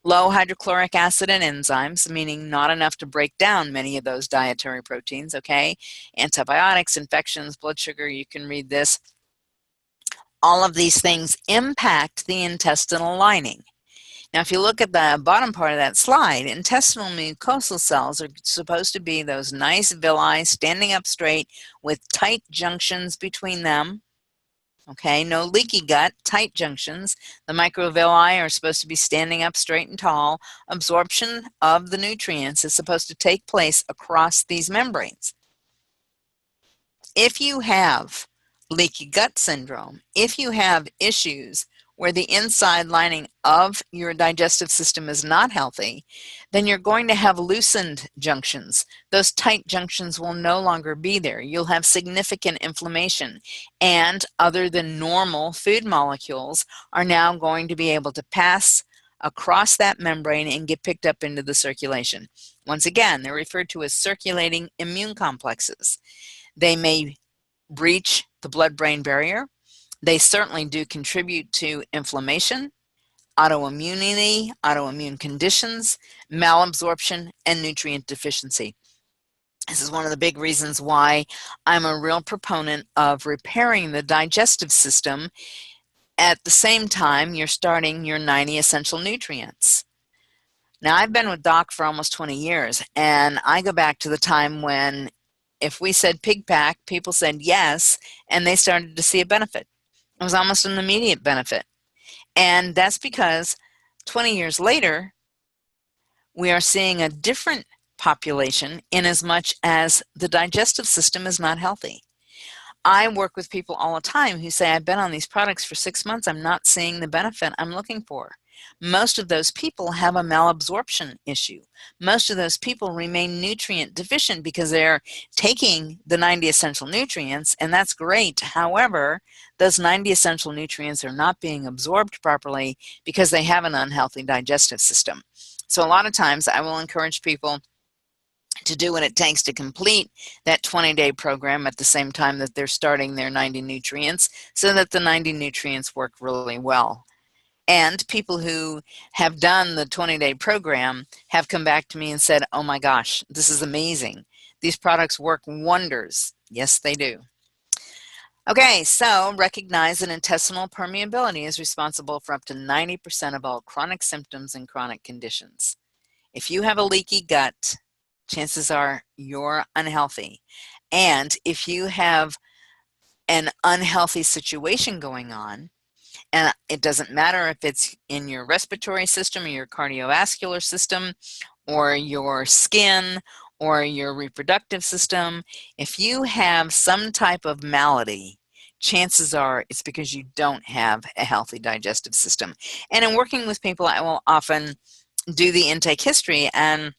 low hydrochloric acid and enzymes, meaning not enough to break down many of those dietary proteins, okay? Antibiotics, infections, blood sugar, you can read this. All of these things impact the intestinal lining. Now, if you look at the bottom part of that slide, intestinal mucosal cells are supposed to be those nice villi standing up straight with tight junctions between them. Okay, no leaky gut, tight junctions. The microvilli are supposed to be standing up straight and tall. Absorption of the nutrients is supposed to take place across these membranes. If you have leaky gut syndrome, if you have issues where the inside lining of your digestive system is not healthy, then you're going to have loosened junctions. Those tight junctions will no longer be there. You'll have significant inflammation, and other than normal food molecules are now going to be able to pass across that membrane and get picked up into the circulation. Once again, they're referred to as circulating immune complexes. They may breach the blood-brain barrier. They certainly do contribute to inflammation, autoimmunity, autoimmune conditions, malabsorption, and nutrient deficiency. This is one of the big reasons why I'm a real proponent of repairing the digestive system at the same time you're starting your 90 essential nutrients. Now, I've been with Doc for almost 20 years, and I go back to the time when if we said pig pack, people said yes, and they started to see a benefit. It was almost an immediate benefit. And that's because 20 years later, we are seeing a different population in as much as the digestive system is not healthy. I work with people all the time who say, I've been on these products for 6 months, I'm not seeing the benefit I'm looking for. Most of those people have a malabsorption issue. Most of those people remain nutrient deficient because they're taking the 90 essential nutrients, and that's great. However, those 90 essential nutrients are not being absorbed properly because they have an unhealthy digestive system. So a lot of times I will encourage people to do what it takes to complete that 20-day program at the same time that they're starting their 90 nutrients so that the 90 nutrients work really well. And people who have done the 20-day program have come back to me and said, oh my gosh, this is amazing. These products work wonders. Yes, they do. Okay, so recognize that intestinal permeability is responsible for up to 90% of all chronic symptoms and chronic conditions. If you have a leaky gut, chances are you're unhealthy. And if you have an unhealthy situation going on, and it doesn't matter if it's in your respiratory system or your cardiovascular system or your skin or your reproductive system, if you have some type of malady, chances are it's because you don't have a healthy digestive system. And in working with people, I will often do the intake history, and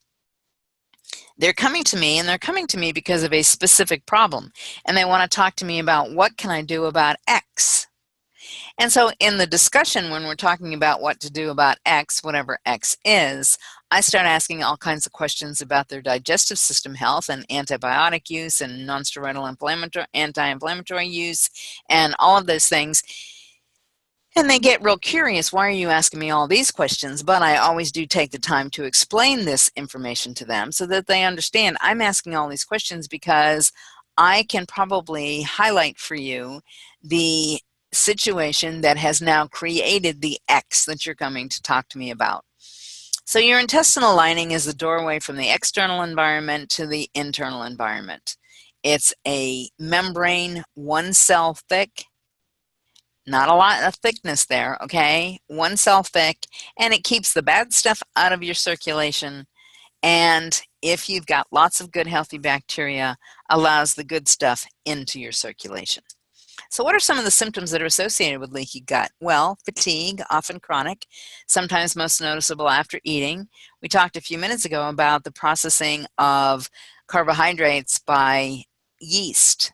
they're coming to me, and they're coming to me because of a specific problem, and they want to talk to me about what can I do about X. And so in the discussion, when we're talking about what to do about X, whatever X is, I start asking all kinds of questions about their digestive system health and antibiotic use and non-steroidal anti-inflammatory use and all of those things. And they get real curious, why are you asking me all these questions? But I always do take the time to explain this information to them so that they understand I'm asking all these questions because I can probably highlight for you the situation that has now created the X that you're coming to talk to me about. So your intestinal lining is the doorway from the external environment to the internal environment. It's a membrane, 1 cell thick, not a lot of thickness there, okay? 1 cell thick, and it keeps the bad stuff out of your circulation. And if you've got lots of good healthy bacteria, allows the good stuff into your circulation. So what are some of the symptoms that are associated with leaky gut? Well, fatigue, often chronic, sometimes most noticeable after eating. We talked a few minutes ago about the processing of carbohydrates by yeast.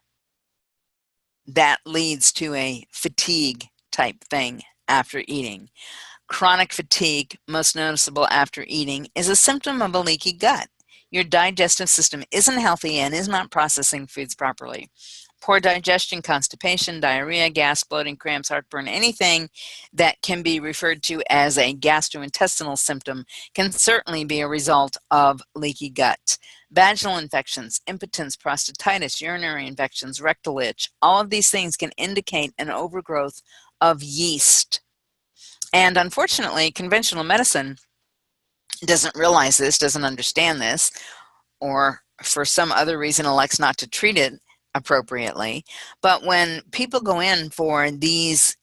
That leads to a fatigue type thing after eating. Chronic fatigue, most noticeable after eating, is a symptom of a leaky gut. Your digestive system isn't healthy and is not processing foods properly. Poor digestion, constipation, diarrhea, gas, bloating, cramps, heartburn, anything that can be referred to as a gastrointestinal symptom can certainly be a result of leaky gut. Vaginal infections, impotence, prostatitis, urinary infections, rectal itch, all of these things can indicate an overgrowth of yeast. And unfortunately, conventional medicine doesn't realize this, doesn't understand this, or for some other reason elects not to treat it appropriately. But when people go in for these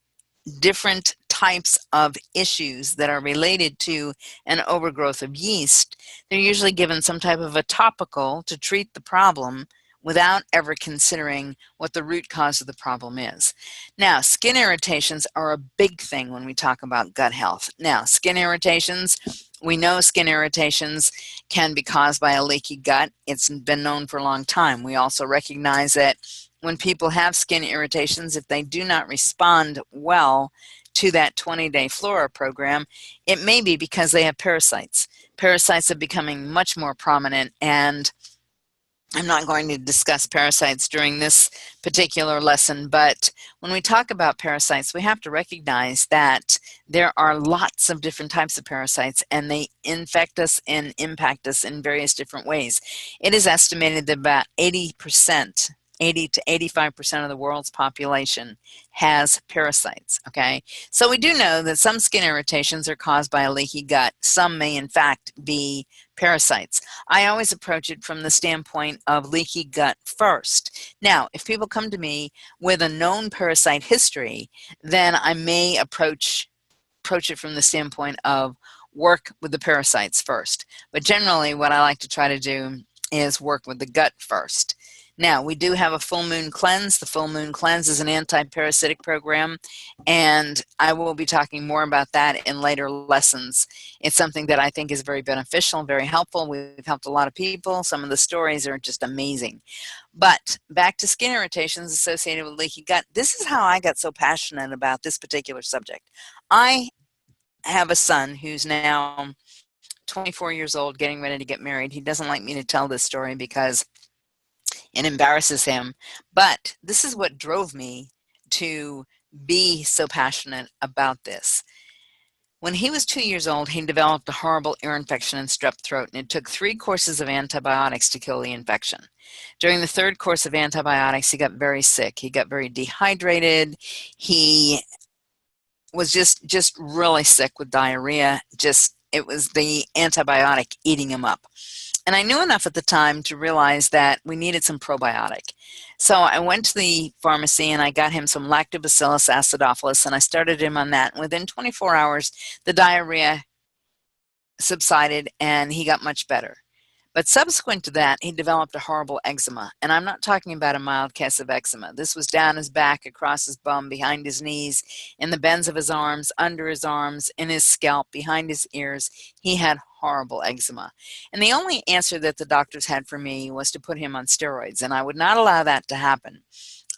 different types of issues that are related to an overgrowth of yeast, they're usually given some type of a topical to treat the problem without ever considering what the root cause of the problem is. Now, skin irritations are a big thing when we talk about gut health. Now, skin irritations, we know skin irritations can be caused by a leaky gut. It's been known for a long time. We also recognize that when people have skin irritations, if they do not respond well to that 20-day flora program, it may be because they have parasites. Parasites are becoming much more prominent, and I'm not going to discuss parasites during this particular lesson, but when we talk about parasites, we have to recognize that there are lots of different types of parasites, and they infect us and impact us in various different ways. It is estimated that about 80 to 85% of the world's population has parasites, okay? So we do know that some skin irritations are caused by a leaky gut. Some may, in fact, be parasites. I always approach it from the standpoint of leaky gut first. Now, if people come to me with a known parasite history, then I may approach it from the standpoint of work with the parasites first. But generally, what I like to try to do is work with the gut first. Now, we do have a full moon cleanse. The full moon cleanse is an anti-parasitic program, and I will be talking more about that in later lessons. It's something that I think is very beneficial, very helpful. We've helped a lot of people. Some of the stories are just amazing. But back to skin irritations associated with leaky gut. This is how I got so passionate about this particular subject. I have a son who's now 24 years old, getting ready to get married. He doesn't like me to tell this story because it embarrasses him, but this is what drove me to be so passionate about this. When he was 2 years old, he developed a horrible ear infection and strep throat, and it took 3 courses of antibiotics to kill the infection. During the 3rd course of antibiotics, he got very sick. He got very dehydrated. He was just really sick with diarrhea. It was the antibiotic eating him up. And I knew enough at the time to realize that we needed some probiotic. So I went to the pharmacy and I got him some Lactobacillus acidophilus, and I started him on that. And within 24 hours, the diarrhea subsided and he got much better. But subsequent to that, he developed a horrible eczema. And I'm not talking about a mild case of eczema. This was down his back, across his bum, behind his knees, in the bends of his arms, under his arms, in his scalp, behind his ears. He had horrible eczema. And the only answer that the doctors had for me was to put him on steroids. And I would not allow that to happen.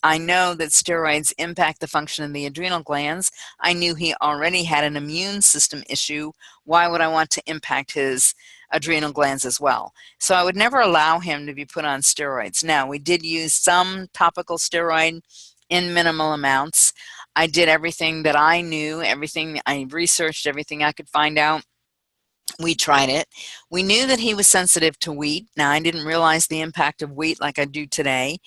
I know that steroids impact the function of the adrenal glands. I knew he already had an immune system issue. Why would I want to impact his adrenal glands as well? So I would never allow him to be put on steroids. Now, we did use some topical steroid in minimal amounts. I did everything that I knew, I researched everything I could find out. We tried it. We knew that he was sensitive to wheat. Now, I didn't realize the impact of wheat like I do today.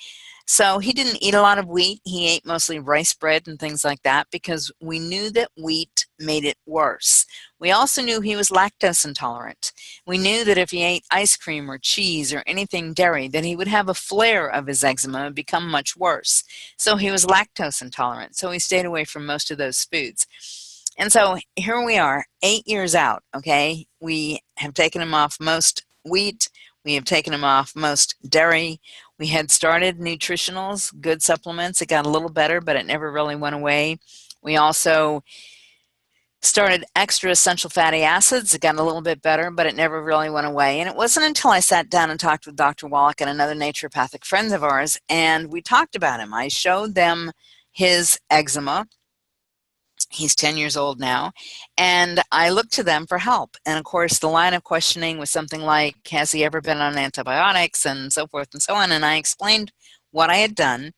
So he didn't eat a lot of wheat. He ate mostly rice bread and things like that because we knew that wheat made it worse. We also knew he was lactose intolerant. We knew that if he ate ice cream or cheese or anything dairy, that he would have a flare of his eczema and become much worse. So he was lactose intolerant. So he stayed away from most of those foods. And so here we are, 8 years out, okay? We have taken him off most wheat. We have taken him off most dairy. We had started nutritionals, good supplements. It got a little better, but it never really went away. We also started extra essential fatty acids. It got a little bit better, but it never really went away. And it wasn't until I sat down and talked with Dr. Wallach and another naturopathic friend of ours, and we talked about him. I showed them his eczema. He's 10 years old now, and I looked to them for help. And of course, the line of questioning was something like, has he ever been on antibiotics, and so forth and so on. And I explained what I had done,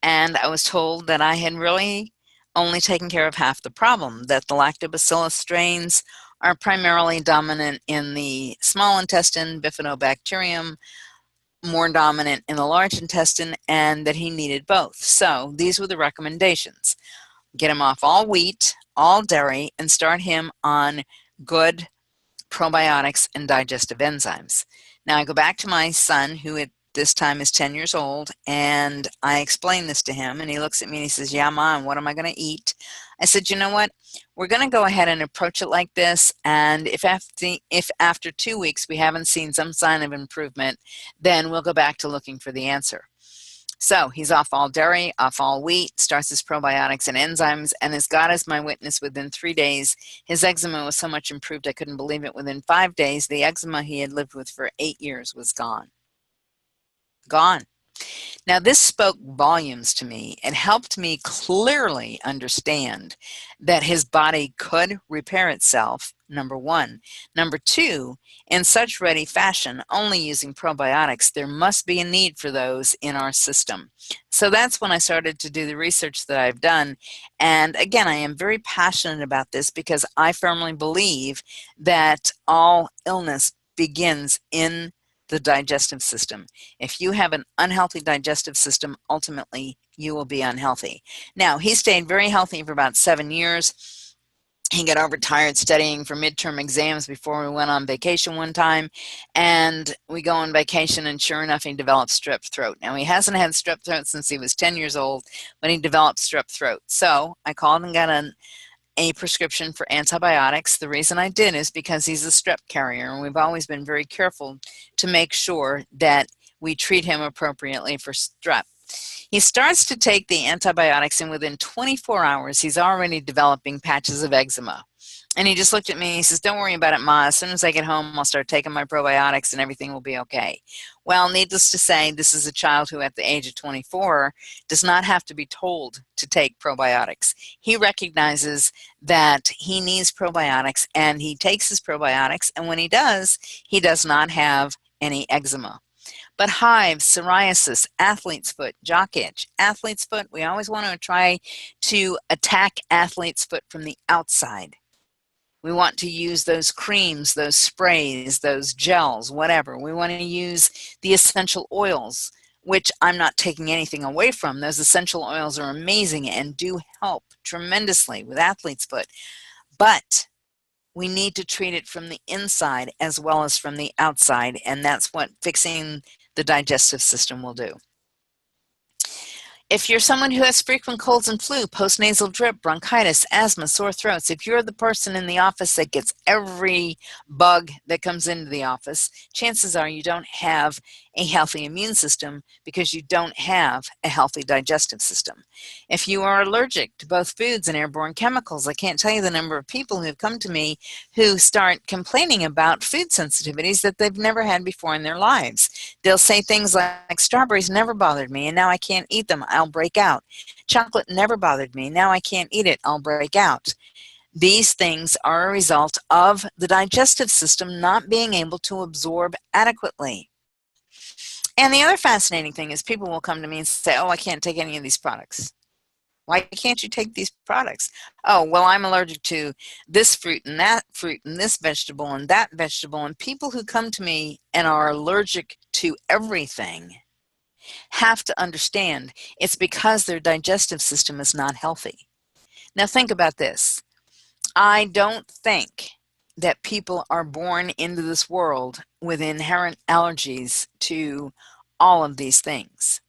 and I was told that I had really only taken care of half the problem, that the lactobacillus strains are primarily dominant in the small intestine, bifidobacterium, more dominant in the large intestine, and that he needed both. So these were the recommendations. Get him off all wheat, all dairy, and start him on good probiotics and digestive enzymes. Now I go back to my son, who at this time is 10 years old, and I explain this to him, and he looks at me and he says, yeah, Mom, what am I going to eat? I said, you know what? We're going to go ahead and approach it like this, and if after 2 weeks we haven't seen some sign of improvement, then we'll go back to looking for the answer. So he's off all dairy, off all wheat, starts his probiotics and enzymes, and as God is my witness, within 3 days, his eczema was so much improved I couldn't believe it. Within 5 days, the eczema he had lived with for 8 years was gone. Gone. Now, this spoke volumes to me. It helped me clearly understand that his body could repair itself, number one. Number two, in such ready fashion, only using probiotics, there must be a need for those in our system. So that's when I started to do the research that I've done. And again, I am very passionate about this because I firmly believe that all illness begins in the digestive system. If you have an unhealthy digestive system, ultimately you will be unhealthy. Now, he stayed very healthy for about 7 years. He got overtired studying for midterm exams before we went on vacation one time, and we go on vacation, and sure enough, he developed strep throat. Now, he hasn't had strep throat since he was 10 years old, but he developed strep throat. So I called and got a prescription for antibiotics. The reason I did is because he's a strep carrier, and we've always been very careful to make sure that we treat him appropriately for strep. He starts to take the antibiotics, and within 24 hours, he's already developing patches of eczema. And he just looked at me and he says, don't worry about it, Ma. As soon as I get home, I'll start taking my probiotics and everything will be okay. Well, needless to say, this is a child who at the age of 24 does not have to be told to take probiotics. He recognizes that he needs probiotics, and he takes his probiotics, and when he does not have any eczema. But hives, psoriasis, athlete's foot, jock itch. Athlete's foot, we always want to try to attack athlete's foot from the outside. We want to use those creams, those sprays, those gels, whatever. We want to use the essential oils, which I'm not taking anything away from. Those essential oils are amazing and do help tremendously with athlete's foot. But we need to treat it from the inside as well as from the outside, and that's what fixing the digestive system will do. If you're someone who has frequent colds and flu, postnasal drip, bronchitis, asthma, sore throats, if you're the person in the office that gets every bug that comes into the office, chances are you don't have a healthy immune system because you don't have a healthy digestive system. If you are allergic to both foods and airborne chemicals, I can't tell you the number of people who have come to me who start complaining about food sensitivities that they've never had before in their lives. They'll say things like strawberries never bothered me and now I can't eat them, I'll break out. Chocolate never bothered me, now I can't eat it, I'll break out. These things are a result of the digestive system not being able to absorb adequately. And the other fascinating thing is people will come to me and say, oh, I can't take any of these products. Why can't you take these products? Oh, well, I'm allergic to this fruit and this vegetable and that vegetable. And people who come to me and are allergic to everything, have to understand it's because their digestive system is not healthy. Now think about this. I don't think that people are born into this world with inherent allergies to all of these things.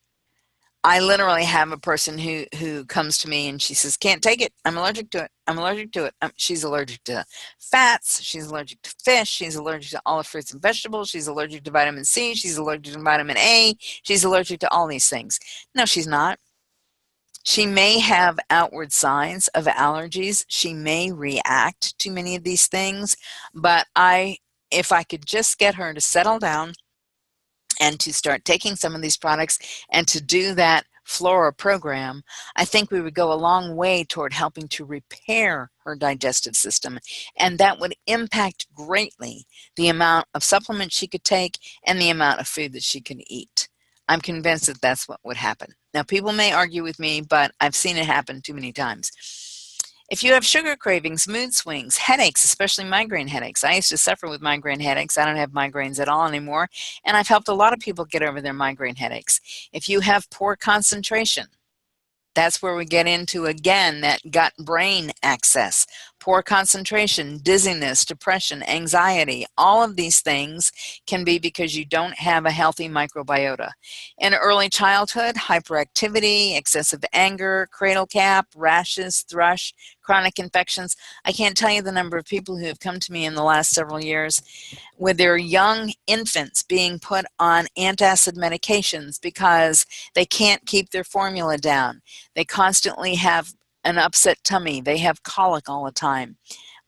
I literally have a person who comes to me and she says, can't take it. I'm allergic to it. I'm allergic to it. She's allergic to fats. She's allergic to fish. She's allergic to all fruits and vegetables. She's allergic to vitamin C. She's allergic to vitamin A. She's allergic to all these things. No, she's not. She may have outward signs of allergies. She may react to many of these things, but if I could just get her to settle down and to start taking some of these products and to do that Flora program, I think we would go a long way toward helping to repair her digestive system, and that would impact greatly the amount of supplements she could take and the amount of food that she can eat. I'm convinced that that's what would happen. Now, people may argue with me, but I've seen it happen too many times. If you have sugar cravings, mood swings, headaches, especially migraine headaches. I used to suffer with migraine headaches. I don't have migraines at all anymore, and I've helped a lot of people get over their migraine headaches. If you have poor concentration, that's where we get into, again, that gut-brain axis. Poor concentration, dizziness, depression, anxiety, all of these things can be because you don't have a healthy microbiota. In early childhood, hyperactivity, excessive anger, cradle cap, rashes, thrush, chronic infections. I can't tell you the number of people who have come to me in the last several years with their young infants being put on antacid medications because they can't keep their formula down. They constantly have an upset tummy. They have colic all the time.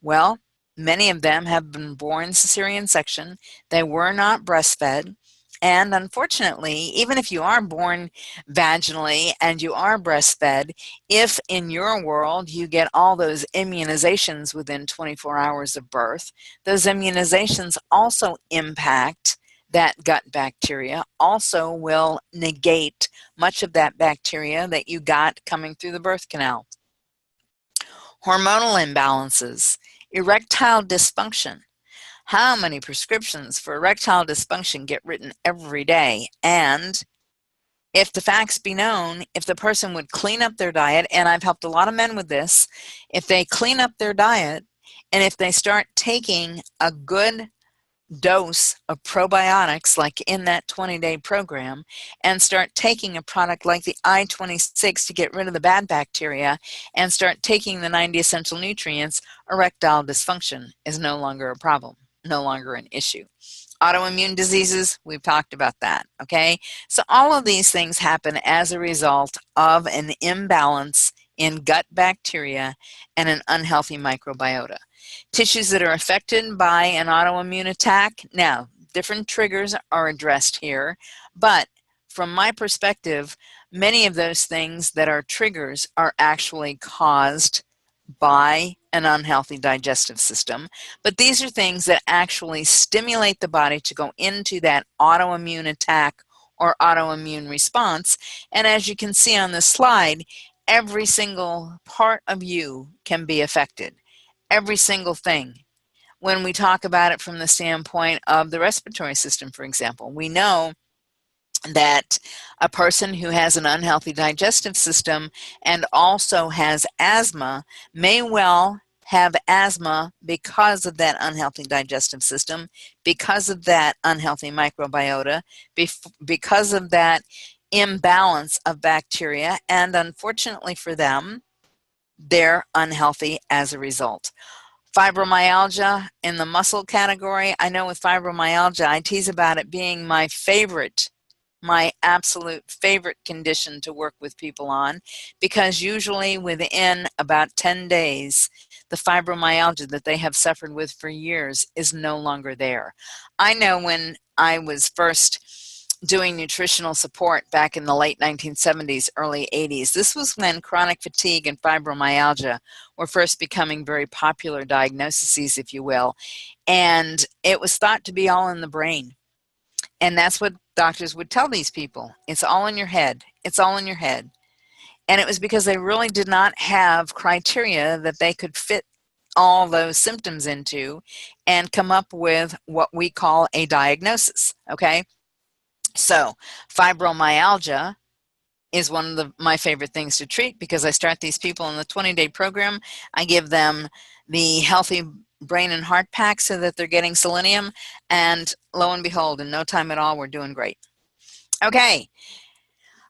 Well, many of them have been born cesarean section. They were not breastfed. And unfortunately, even if you are born vaginally and you are breastfed, if in your world you get all those immunizations within 24 hours of birth, those immunizations also impact that gut bacteria, also will negate much of that bacteria that you got coming through the birth canal. Hormonal imbalances, erectile dysfunction. How many prescriptions for erectile dysfunction get written every day? And if the facts be known, if the person would clean up their diet, and I've helped a lot of men with this, if they clean up their diet and if they start taking a good dose of probiotics like in that 20-day program and start taking a product like the I-26 to get rid of the bad bacteria and start taking the 90 essential nutrients, erectile dysfunction is no longer a problem, no longer an issue. Autoimmune diseases, we've talked about that, okay? So all of these things happen as a result of an imbalance in gut bacteria and an unhealthy microbiota. Tissues that are affected by an autoimmune attack, now, different triggers are addressed here, but from my perspective, many of those things that are triggers are actually caused by an unhealthy digestive system. But these are things that actually stimulate the body to go into that autoimmune attack or autoimmune response. And as you can see on this slide, every single part of you can be affected. Every single thing. When we talk about it from the standpoint of the respiratory system, for example, we know that a person who has an unhealthy digestive system and also has asthma may well have asthma because of that unhealthy digestive system, because of that unhealthy microbiota, because of that imbalance of bacteria, and unfortunately for them, they're unhealthy as a result. Fibromyalgia in the muscle category. I know with fibromyalgia, I tease about it being my absolute favorite condition to work with people on, because usually within about 10 days, the fibromyalgia that they have suffered with for years is no longer there. I know when I was first doing nutritional support back in the late 1970s, early 80s. This was when chronic fatigue and fibromyalgia were first becoming very popular diagnoses, if you will. And it was thought to be all in the brain. And that's what doctors would tell these people. It's all in your head. It's all in your head. And it was because they really did not have criteria that they could fit all those symptoms into and come up with what we call a diagnosis, okay? So fibromyalgia is one of my favorite things to treat, because I start these people in the 20-day program. I give them the healthy brain and heart pack so that they're getting selenium, and lo and behold, in no time at all, we're doing great. Okay,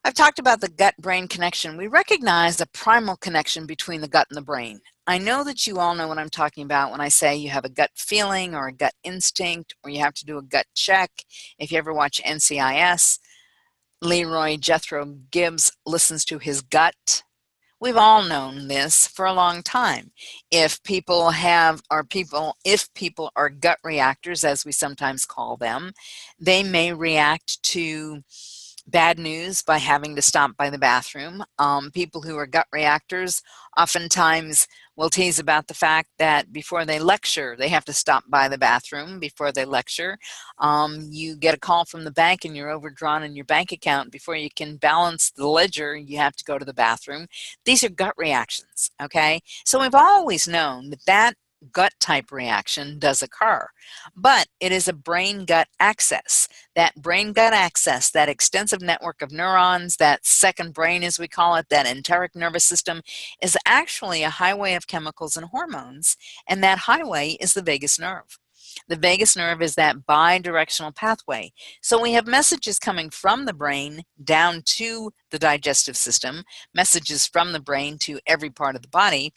I've talked about the gut-brain connection. We recognize a primal connection between the gut and the brain. I know that you all know what I'm talking about when I say you have a gut feeling or a gut instinct, or you have to do a gut check. If you ever watch NCIS, Leroy Jethro Gibbs listens to his gut. We've all known this for a long time. If people are gut reactors, as we sometimes call them, they may react to bad news by having to stop by the bathroom. People who are gut reactors oftentimes will tease about the fact that before they lecture, they have to stop by the bathroom before they lecture. You get a call from the bank and you're overdrawn in your bank account. Before you can balance the ledger, you have to go to the bathroom. These are gut reactions, okay? So we've always known that that gut type reaction does occur, but it is a brain-gut axis. That brain-gut axis, that extensive network of neurons, that second brain as we call it, that enteric nervous system, is actually a highway of chemicals and hormones, and that highway is the vagus nerve. The vagus nerve is that bi-directional pathway. So we have messages coming from the brain down to the digestive system, messages from the brain to every part of the body.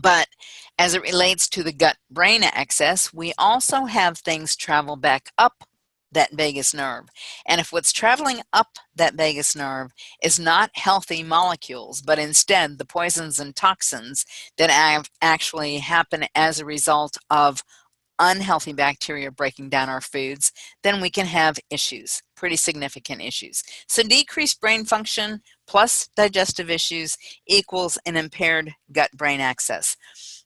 But as it relates to the gut-brain axis, we also have things travel back up that vagus nerve. And if what's traveling up that vagus nerve is not healthy molecules, but instead the poisons and toxins that actually happen as a result of unhealthy bacteria breaking down our foods, then we can have issues, pretty significant issues. So decreased brain function plus digestive issues equals an impaired gut-brain axis.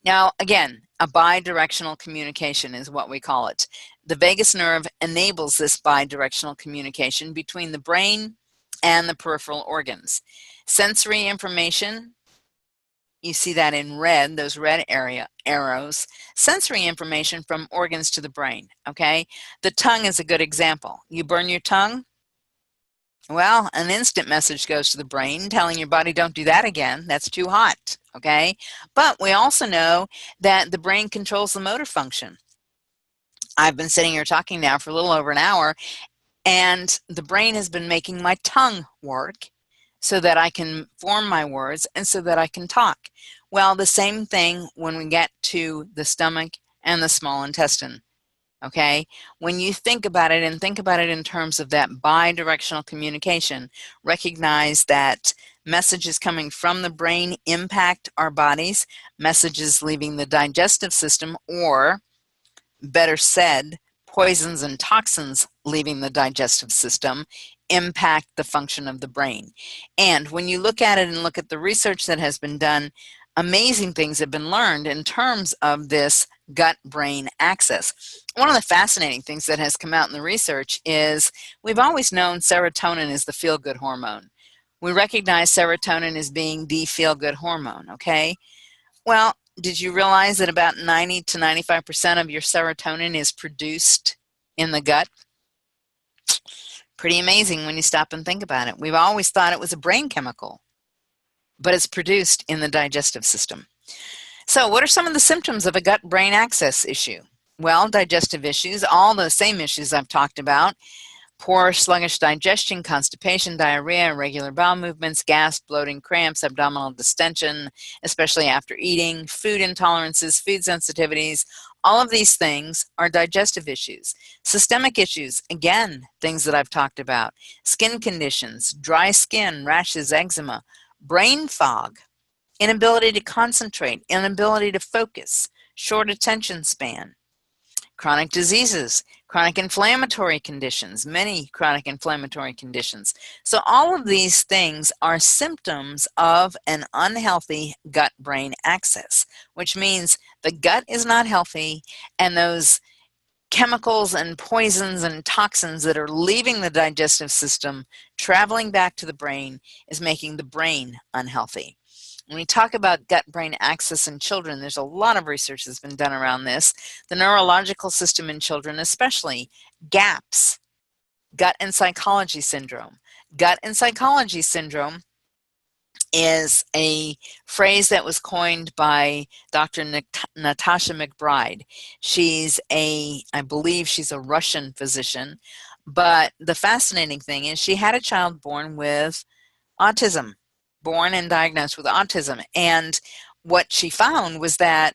Now, again, a bidirectional communication is what we call it. The vagus nerve enables this bidirectional communication between the brain and the peripheral organs. Sensory information, you see that in red, those red arrows, sensory information from organs to the brain, okay? The tongue is a good example. You burn your tongue, well, an instant message goes to the brain telling your body, don't do that again, that's too hot, okay? But we also know that the brain controls the motor function. I've been sitting here talking now for a little over an hour, and the brain has been making my tongue work so that I can form my words and so that I can talk. Well, the same thing when we get to the stomach and the small intestine, okay? When you think about it, and think about it in terms of that bidirectional communication, recognize that messages coming from the brain impact our bodies, messages leaving the digestive system, or better said, poisons and toxins leaving the digestive system impact the function of the brain. And when you look at it and look at the research that has been done, amazing things have been learned in terms of this gut-brain axis. One of the fascinating things that has come out in the research is we've always known serotonin is the feel-good hormone. We recognize serotonin as being the feel-good hormone, okay? Well, did you realize that about 90 to 95% of your serotonin is produced in the gut? Pretty amazing when you stop and think about it. We've always thought it was a brain chemical, but it's produced in the digestive system. So what are some of the symptoms of a gut-brain axis issue? Well, digestive issues, all the same issues I've talked about. Poor, sluggish digestion, constipation, diarrhea, irregular bowel movements, gas, bloating, cramps, abdominal distension, especially after eating, food intolerances, food sensitivities. All of these things are digestive issues. Systemic issues, again, things that I've talked about. Skin conditions, dry skin, rashes, eczema, brain fog, inability to concentrate, inability to focus, short attention span. Chronic diseases, chronic inflammatory conditions, many chronic inflammatory conditions. So all of these things are symptoms of an unhealthy gut-brain axis, which means the gut is not healthy, and those chemicals and poisons and toxins that are leaving the digestive system, traveling back to the brain, is making the brain unhealthy. When we talk about gut-brain axis in children, there's a lot of research that's been done around this. The neurological system in children, especially gaps gut and psychology syndrome. Gut and psychology syndrome is a phrase that was coined by Dr. Natasha McBride. I believe she's a Russian physician, but the fascinating thing is she had a child born with autism, born and diagnosed with autism. And what she found was that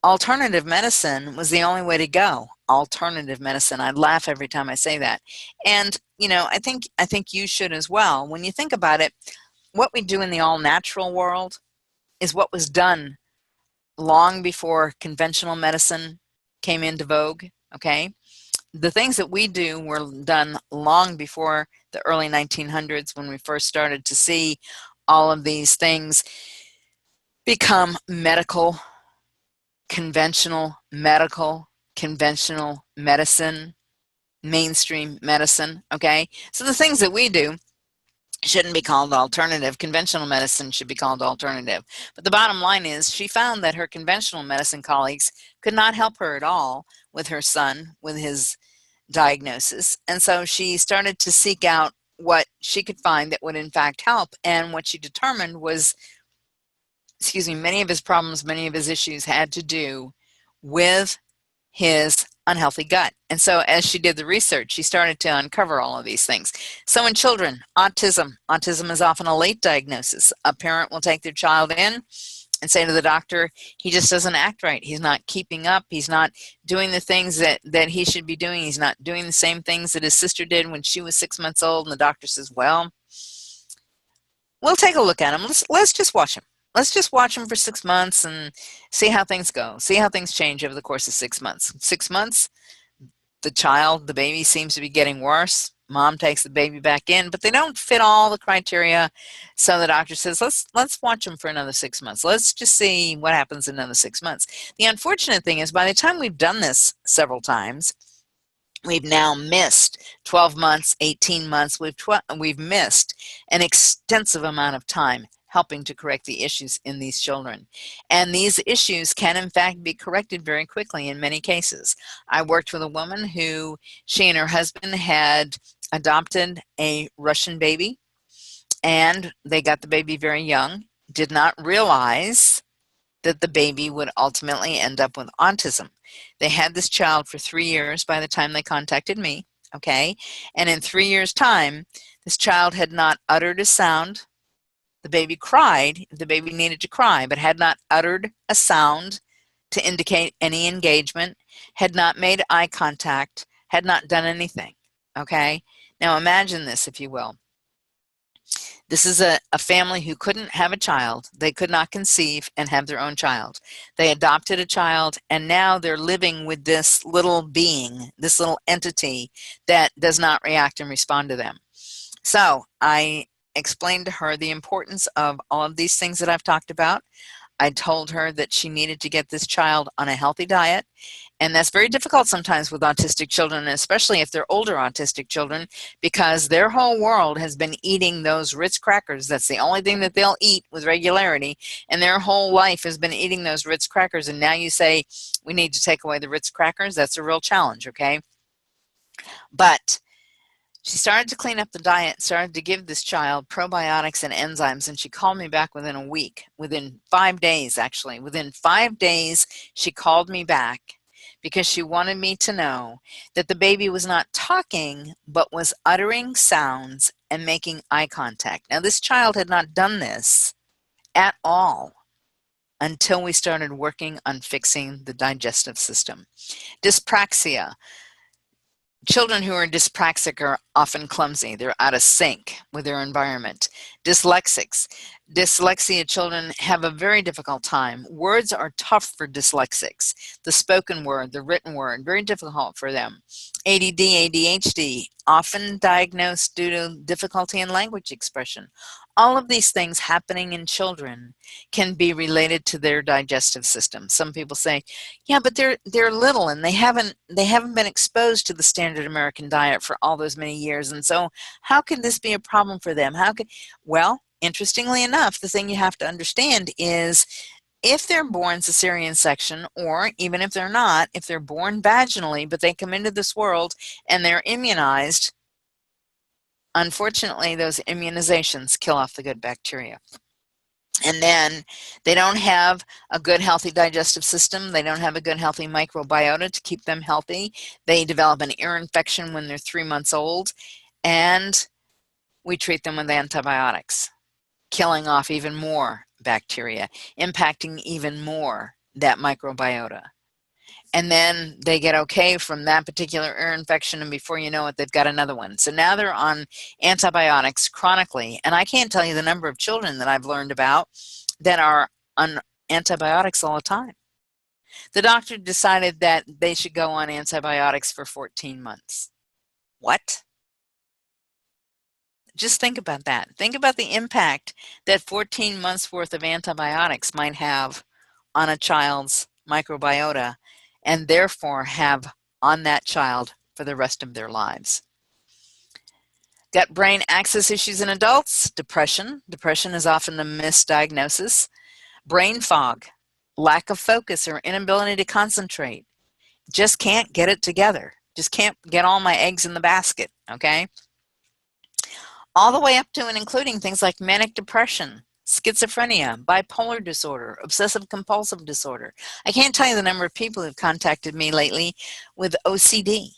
alternative medicine was the only way to go. Alternative medicine. I laugh every time I say that. And, I think you should as well. When you think about it, what we do in the all-natural world is what was done long before conventional medicine came into vogue, okay? The things that we do were done long before the early 1900s when we first started to see all of these things become conventional medicine, mainstream medicine, okay? So the things that we do shouldn't be called alternative. Conventional medicine should be called alternative. But the bottom line is she found that her conventional medicine colleagues could not help her at all with her son, with his diagnosis. And so she started to seek out what she could find that would in fact help. And what she determined was, many of his problems, many of his issues had to do with his unhealthy gut. And so as she did the research, she started to uncover all of these things. So in children, autism is often a late diagnosis. A parent will take their child in and say to the doctor, he just doesn't act right. He's not keeping up. He's not doing the things that he should be doing. He's not doing the same things that his sister did when she was 6 months old. And the doctor says, well, we'll take a look at him. Let's just watch him. Let's just watch him for 6 months and see how things go. See how things change over the course of 6 months. 6 months, the baby seems to be getting worse. Mom takes the baby back in, but they don't fit all the criteria. So the doctor says, let's watch him for another 6 months. Let's just see what happens in another 6 months. The unfortunate thing is by the time we've done this several times, we've now missed 12 months, 18 months. We've missed an extensive amount of time helping to correct the issues in these children. And these issues can in fact be corrected very quickly in many cases. I worked with a woman who, she and her husband had adopted a Russian baby, and they got the baby very young, did not realize that the baby would ultimately end up with autism. They had this child for 3 years by the time they contacted me, okay? And in 3 years' time, this child had not uttered a sound. The baby cried, the baby needed to cry, but had not uttered a sound to indicate any engagement, had not made eye contact, had not done anything, okay? Now imagine this, if you will. This is a family who couldn't have a child. They could not conceive and have their own child. They adopted a child, and now they're living with this little being, this little entity that does not react and respond to them. So I explained to her the importance of all of these things that I've talked about. I told her that she needed to get this child on a healthy diet, and that's very difficult sometimes with autistic children, especially if they're older autistic children, because their whole world has been eating those Ritz crackers. That's the only thing that they'll eat with regularity, and their whole life has been eating those Ritz crackers, and now you say, we need to take away the Ritz crackers. That's a real challenge, okay? But she started to clean up the diet, started to give this child probiotics and enzymes, and she called me back within a week, within 5 days actually. Within 5 days, she called me back because she wanted me to know that the baby was not talking, but was uttering sounds and making eye contact. Now, this child had not done this at all until we started working on fixing the digestive system. Dyspraxia. Children who are dyspraxic are often clumsy. They're out of sync with their environment. Dyslexics. Dyslexia children have a very difficult time. Words are tough for dyslexics. The spoken word, the written word, very difficult for them. ADD, ADHD, often diagnosed due to difficulty in language expression. All of these things happening in children can be related to their digestive system. Some people say, yeah, but they're little and they haven't been exposed to the standard American diet for all those many years. And so how could this be a problem for them? Well, interestingly enough, the thing you have to understand is if they're born cesarean section, or even if they're not, if they're born vaginally, but they come into this world and they're immunized, unfortunately, those immunizations kill off the good bacteria. And then they don't have a good, healthy digestive system. They don't have a good, healthy microbiota to keep them healthy. They develop an ear infection when they're 3 months old, and we treat them with antibiotics, killing off even more bacteria, impacting even more that microbiota. And then they get okay from that particular ear infection, and before you know it, they've got another one. So now they're on antibiotics chronically, and I can't tell you the number of children that I've learned about that are on antibiotics all the time. The doctor decided that they should go on antibiotics for 14 months. What? Just think about that. Think about the impact that 14 months worth of antibiotics might have on a child's microbiota, and therefore have on that child for the rest of their lives. Gut-brain axis issues in adults, depression. Depression is often a misdiagnosis. Brain fog, lack of focus or inability to concentrate. Just can't get it together. Just can't get all my eggs in the basket, okay? All the way up to and including things like manic depression, schizophrenia, bipolar disorder, obsessive compulsive disorder. I can't tell you the number of people who've contacted me lately with OCD,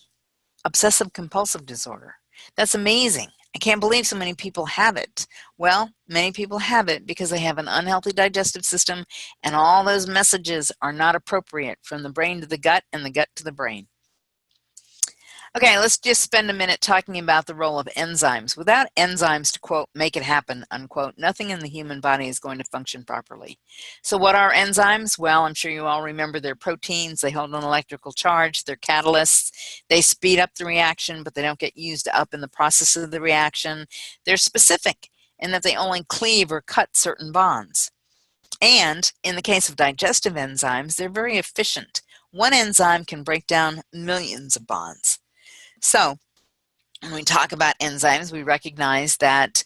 obsessive compulsive disorder. That's amazing. I can't believe so many people have it. Well, many people have it because they have an unhealthy digestive system, and all those messages are not appropriate from the brain to the gut and the gut to the brain. Okay, let's just spend a minute talking about the role of enzymes. Without enzymes to, quote, make it happen, unquote, nothing in the human body is going to function properly. So what are enzymes? Well, I'm sure you all remember they're proteins. They hold an electrical charge. They're catalysts. They speed up the reaction, but they don't get used up in the process of the reaction. They're specific in that they only cleave or cut certain bonds. And in the case of digestive enzymes, they're very efficient. One enzyme can break down millions of bonds. So when we talk about enzymes, we recognize that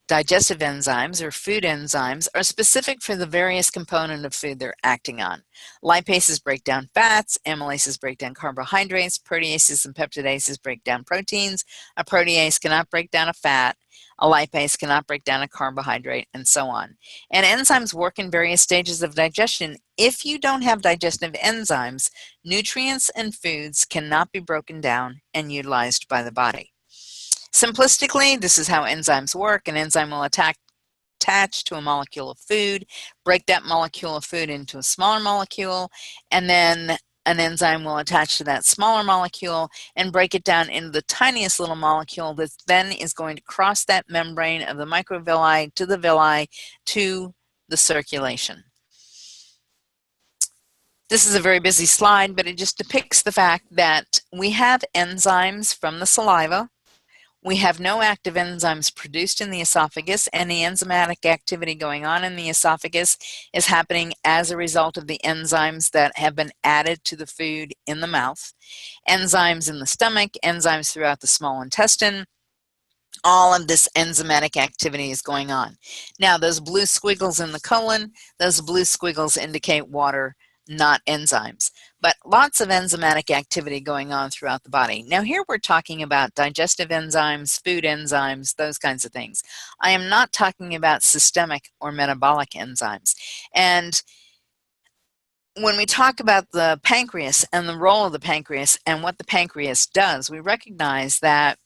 digestive enzymes or food enzymes are specific for the various component of food they're acting on. Lipases break down fats, amylases break down carbohydrates, proteases and peptidases break down proteins. A protease cannot break down a fat, a lipase cannot break down a carbohydrate, and so on. And enzymes work in various stages of digestion. If you don't have digestive enzymes, nutrients and foods cannot be broken down and utilized by the body. Simplistically, this is how enzymes work. An enzyme will attach to a molecule of food, break that molecule of food into a smaller molecule, and then an enzyme will attach to that smaller molecule and break it down into the tiniest little molecule that then is going to cross that membrane of the microvilli to the villi to the circulation. This is a very busy slide, but it just depicts the fact that we have enzymes from the saliva. We have no active enzymes produced in the esophagus. Any enzymatic activity going on in the esophagus is happening as a result of the enzymes that have been added to the food in the mouth. Enzymes in the stomach, enzymes throughout the small intestine, all of this enzymatic activity is going on. Now, those blue squiggles in the colon, those blue squiggles indicate water, not enzymes, but lots of enzymatic activity going on throughout the body. Now here we're talking about digestive enzymes, food enzymes, those kinds of things. I am not talking about systemic or metabolic enzymes. And when we talk about the pancreas and the role of the pancreas and what the pancreas does, we recognize that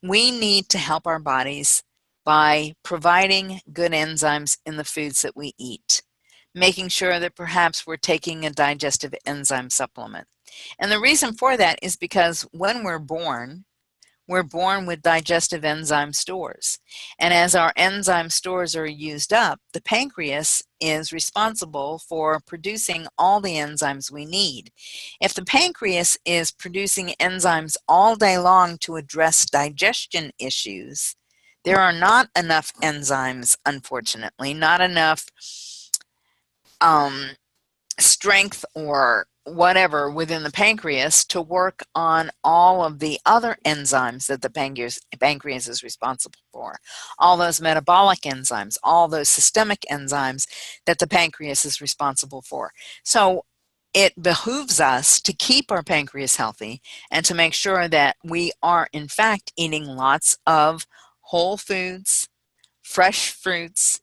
we need to help our bodies by providing good enzymes in the foods that we eat, making sure that perhaps we're taking a digestive enzyme supplement. And the reason for that is because when we're born with digestive enzyme stores. And as our enzyme stores are used up, the pancreas is responsible for producing all the enzymes we need. If the pancreas is producing enzymes all day long to address digestion issues, there are not enough enzymes, unfortunately, not enough strength or whatever within the pancreas to work on all of the other enzymes that the pancreas is responsible for. All those metabolic enzymes, all those systemic enzymes that the pancreas is responsible for. So it behooves us to keep our pancreas healthy and to make sure that we are, in fact, eating lots of whole foods, fresh fruits,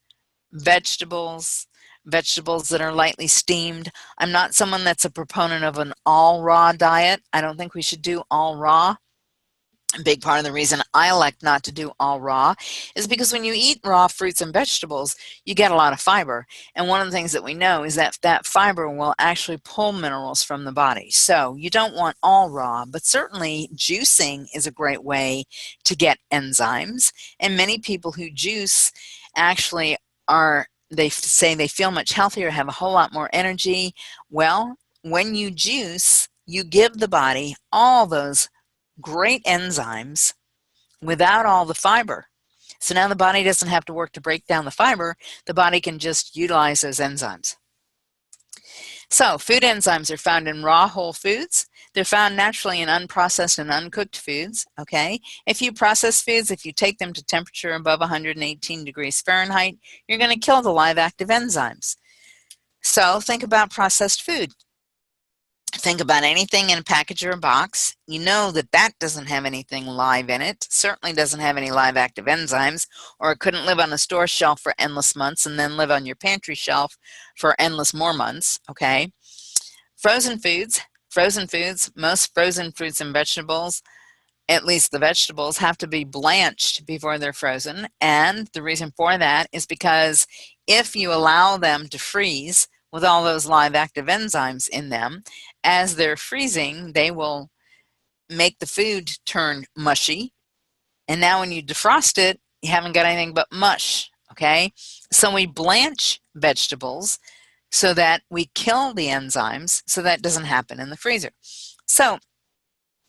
vegetables, vegetables that are lightly steamed. I'm not someone that's a proponent of an all raw diet. I don't think we should do all raw. A big part of the reason I elect not to do all raw is because when you eat raw fruits and vegetables, you get a lot of fiber. And one of the things that we know is that that fiber will actually pull minerals from the body. So you don't want all raw, but certainly juicing is a great way to get enzymes. And many people who juice actually they say they feel much healthier, have a whole lot more energy. Well, when you juice, you give the body all those great enzymes without all the fiber. So now the body doesn't have to work to break down the fiber. The body can just utilize those enzymes. So food enzymes are found in raw whole foods. They're found naturally in unprocessed and uncooked foods, okay? If you process foods, if you take them to temperature above 118 degrees Fahrenheit, you're going to kill the live active enzymes. So think about processed food. Think about anything in a package or a box. You know that that doesn't have anything live in it, certainly doesn't have any live active enzymes, or it couldn't live on a store shelf for endless months and then live on your pantry shelf for endless more months, okay? Frozen foods, most frozen fruits and vegetables, at least the vegetables, have to be blanched before they're frozen. And the reason for that is because if you allow them to freeze with all those live active enzymes in them, as they're freezing, they will make the food turn mushy. And now when you defrost it, you haven't got anything but mush, okay? So we blanch vegetables so that we kill the enzymes so that doesn't happen in the freezer. So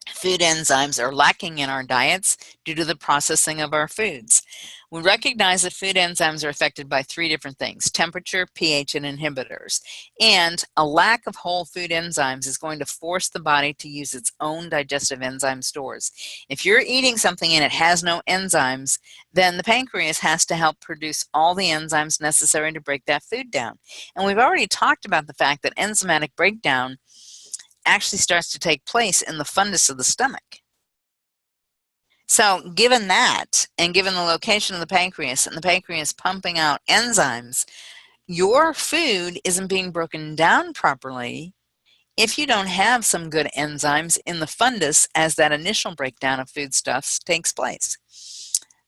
food enzymes are lacking in our diets due to the processing of our foods. We recognize that food enzymes are affected by three different things: temperature, pH, and inhibitors. And a lack of whole food enzymes is going to force the body to use its own digestive enzyme stores. If you're eating something and it has no enzymes, then the pancreas has to help produce all the enzymes necessary to break that food down. And we've already talked about the fact that enzymatic breakdown actually starts to take place in the fundus of the stomach. So given that, and given the location of the pancreas and the pancreas pumping out enzymes, your food isn't being broken down properly if you don't have some good enzymes in the fundus as that initial breakdown of foodstuffs takes place.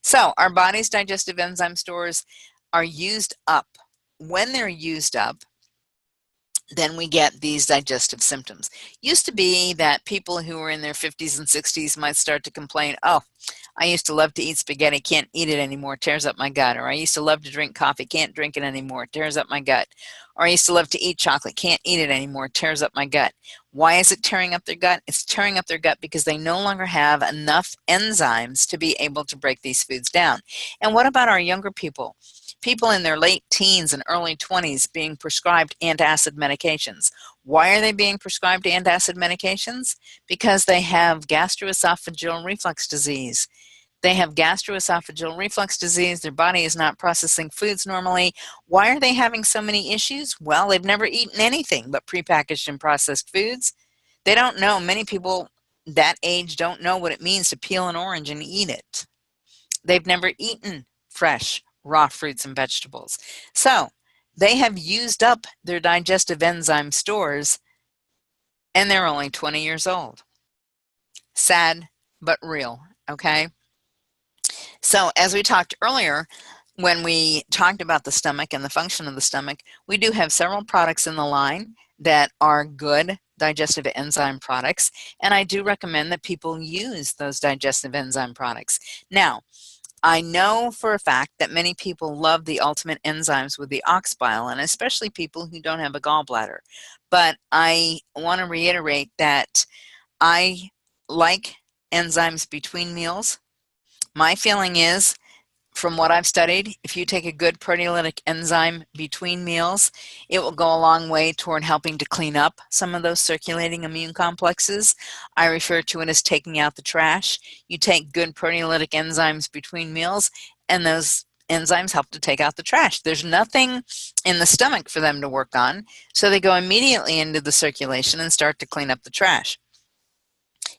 So our body's digestive enzyme stores are used up. When they're used up, then we get these digestive symptoms. Used to be that people who were in their 50s and 60s might start to complain, oh, I used to love to eat spaghetti, can't eat it anymore, tears up my gut. Or I used to love to drink coffee, can't drink it anymore, tears up my gut. Or I used to love to eat chocolate, can't eat it anymore, tears up my gut. Why is it tearing up their gut? It's tearing up their gut because they no longer have enough enzymes to be able to break these foods down. And what about our younger people? People in their late teens and early 20s being prescribed antacid medications. Why are they being prescribed antacid medications? Because they have gastroesophageal reflux disease. They have gastroesophageal reflux disease. Their body is not processing foods normally. Why are they having so many issues? Well, they've never eaten anything but prepackaged and processed foods. They don't know. Many people that age don't know what it means to peel an orange and eat it. They've never eaten fresh, raw fruits and vegetables. So they have used up their digestive enzyme stores and they're only 20 years old. Sad, but real, okay? So as we talked earlier, when we talked about the stomach and the function of the stomach, we do have several products in the line that are good digestive enzyme products, and I do recommend that people use those digestive enzyme products. Now, I know for a fact that many people love the ultimate enzymes with the ox bile, and especially people who don't have a gallbladder. But I want to reiterate that I like enzymes between meals. My feeling is, from what I've studied, if you take a good proteolytic enzyme between meals, it will go a long way toward helping to clean up some of those circulating immune complexes. I refer to it as taking out the trash. You take good proteolytic enzymes between meals, and those enzymes help to take out the trash. There's nothing in the stomach for them to work on, so they go immediately into the circulation and start to clean up the trash.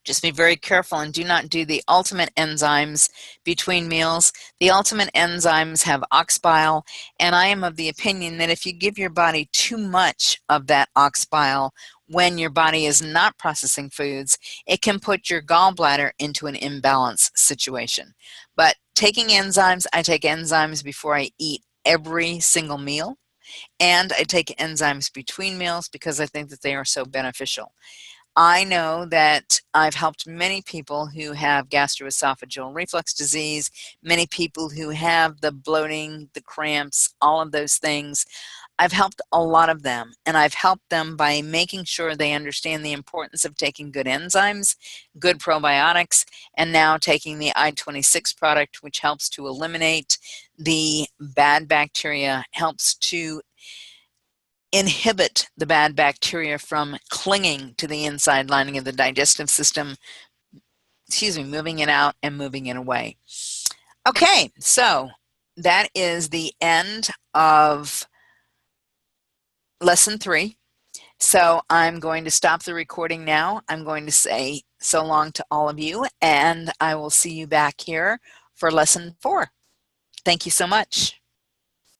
Just be very careful and do not do the ultimate enzymes between meals. The ultimate enzymes have ox bile, and I am of the opinion that if you give your body too much of that ox bile when your body is not processing foods, it can put your gallbladder into an imbalance situation. But taking enzymes, I take enzymes before I eat every single meal, and I take enzymes between meals because I think that they are so beneficial. I know that I've helped many people who have gastroesophageal reflux disease, many people who have the bloating, the cramps, all of those things. I've helped a lot of them, and I've helped them by making sure they understand the importance of taking good enzymes, good probiotics, and now taking the I-26 product, which helps to eliminate the bad bacteria, helps to inhibit the bad bacteria from clinging to the inside lining of the digestive system, moving it out and moving it away. Okay, so that is the end of lesson 3. So I'm going to stop the recording now. I'm going to say so long to all of you, and I will see you back here for lesson 4. Thank you so much.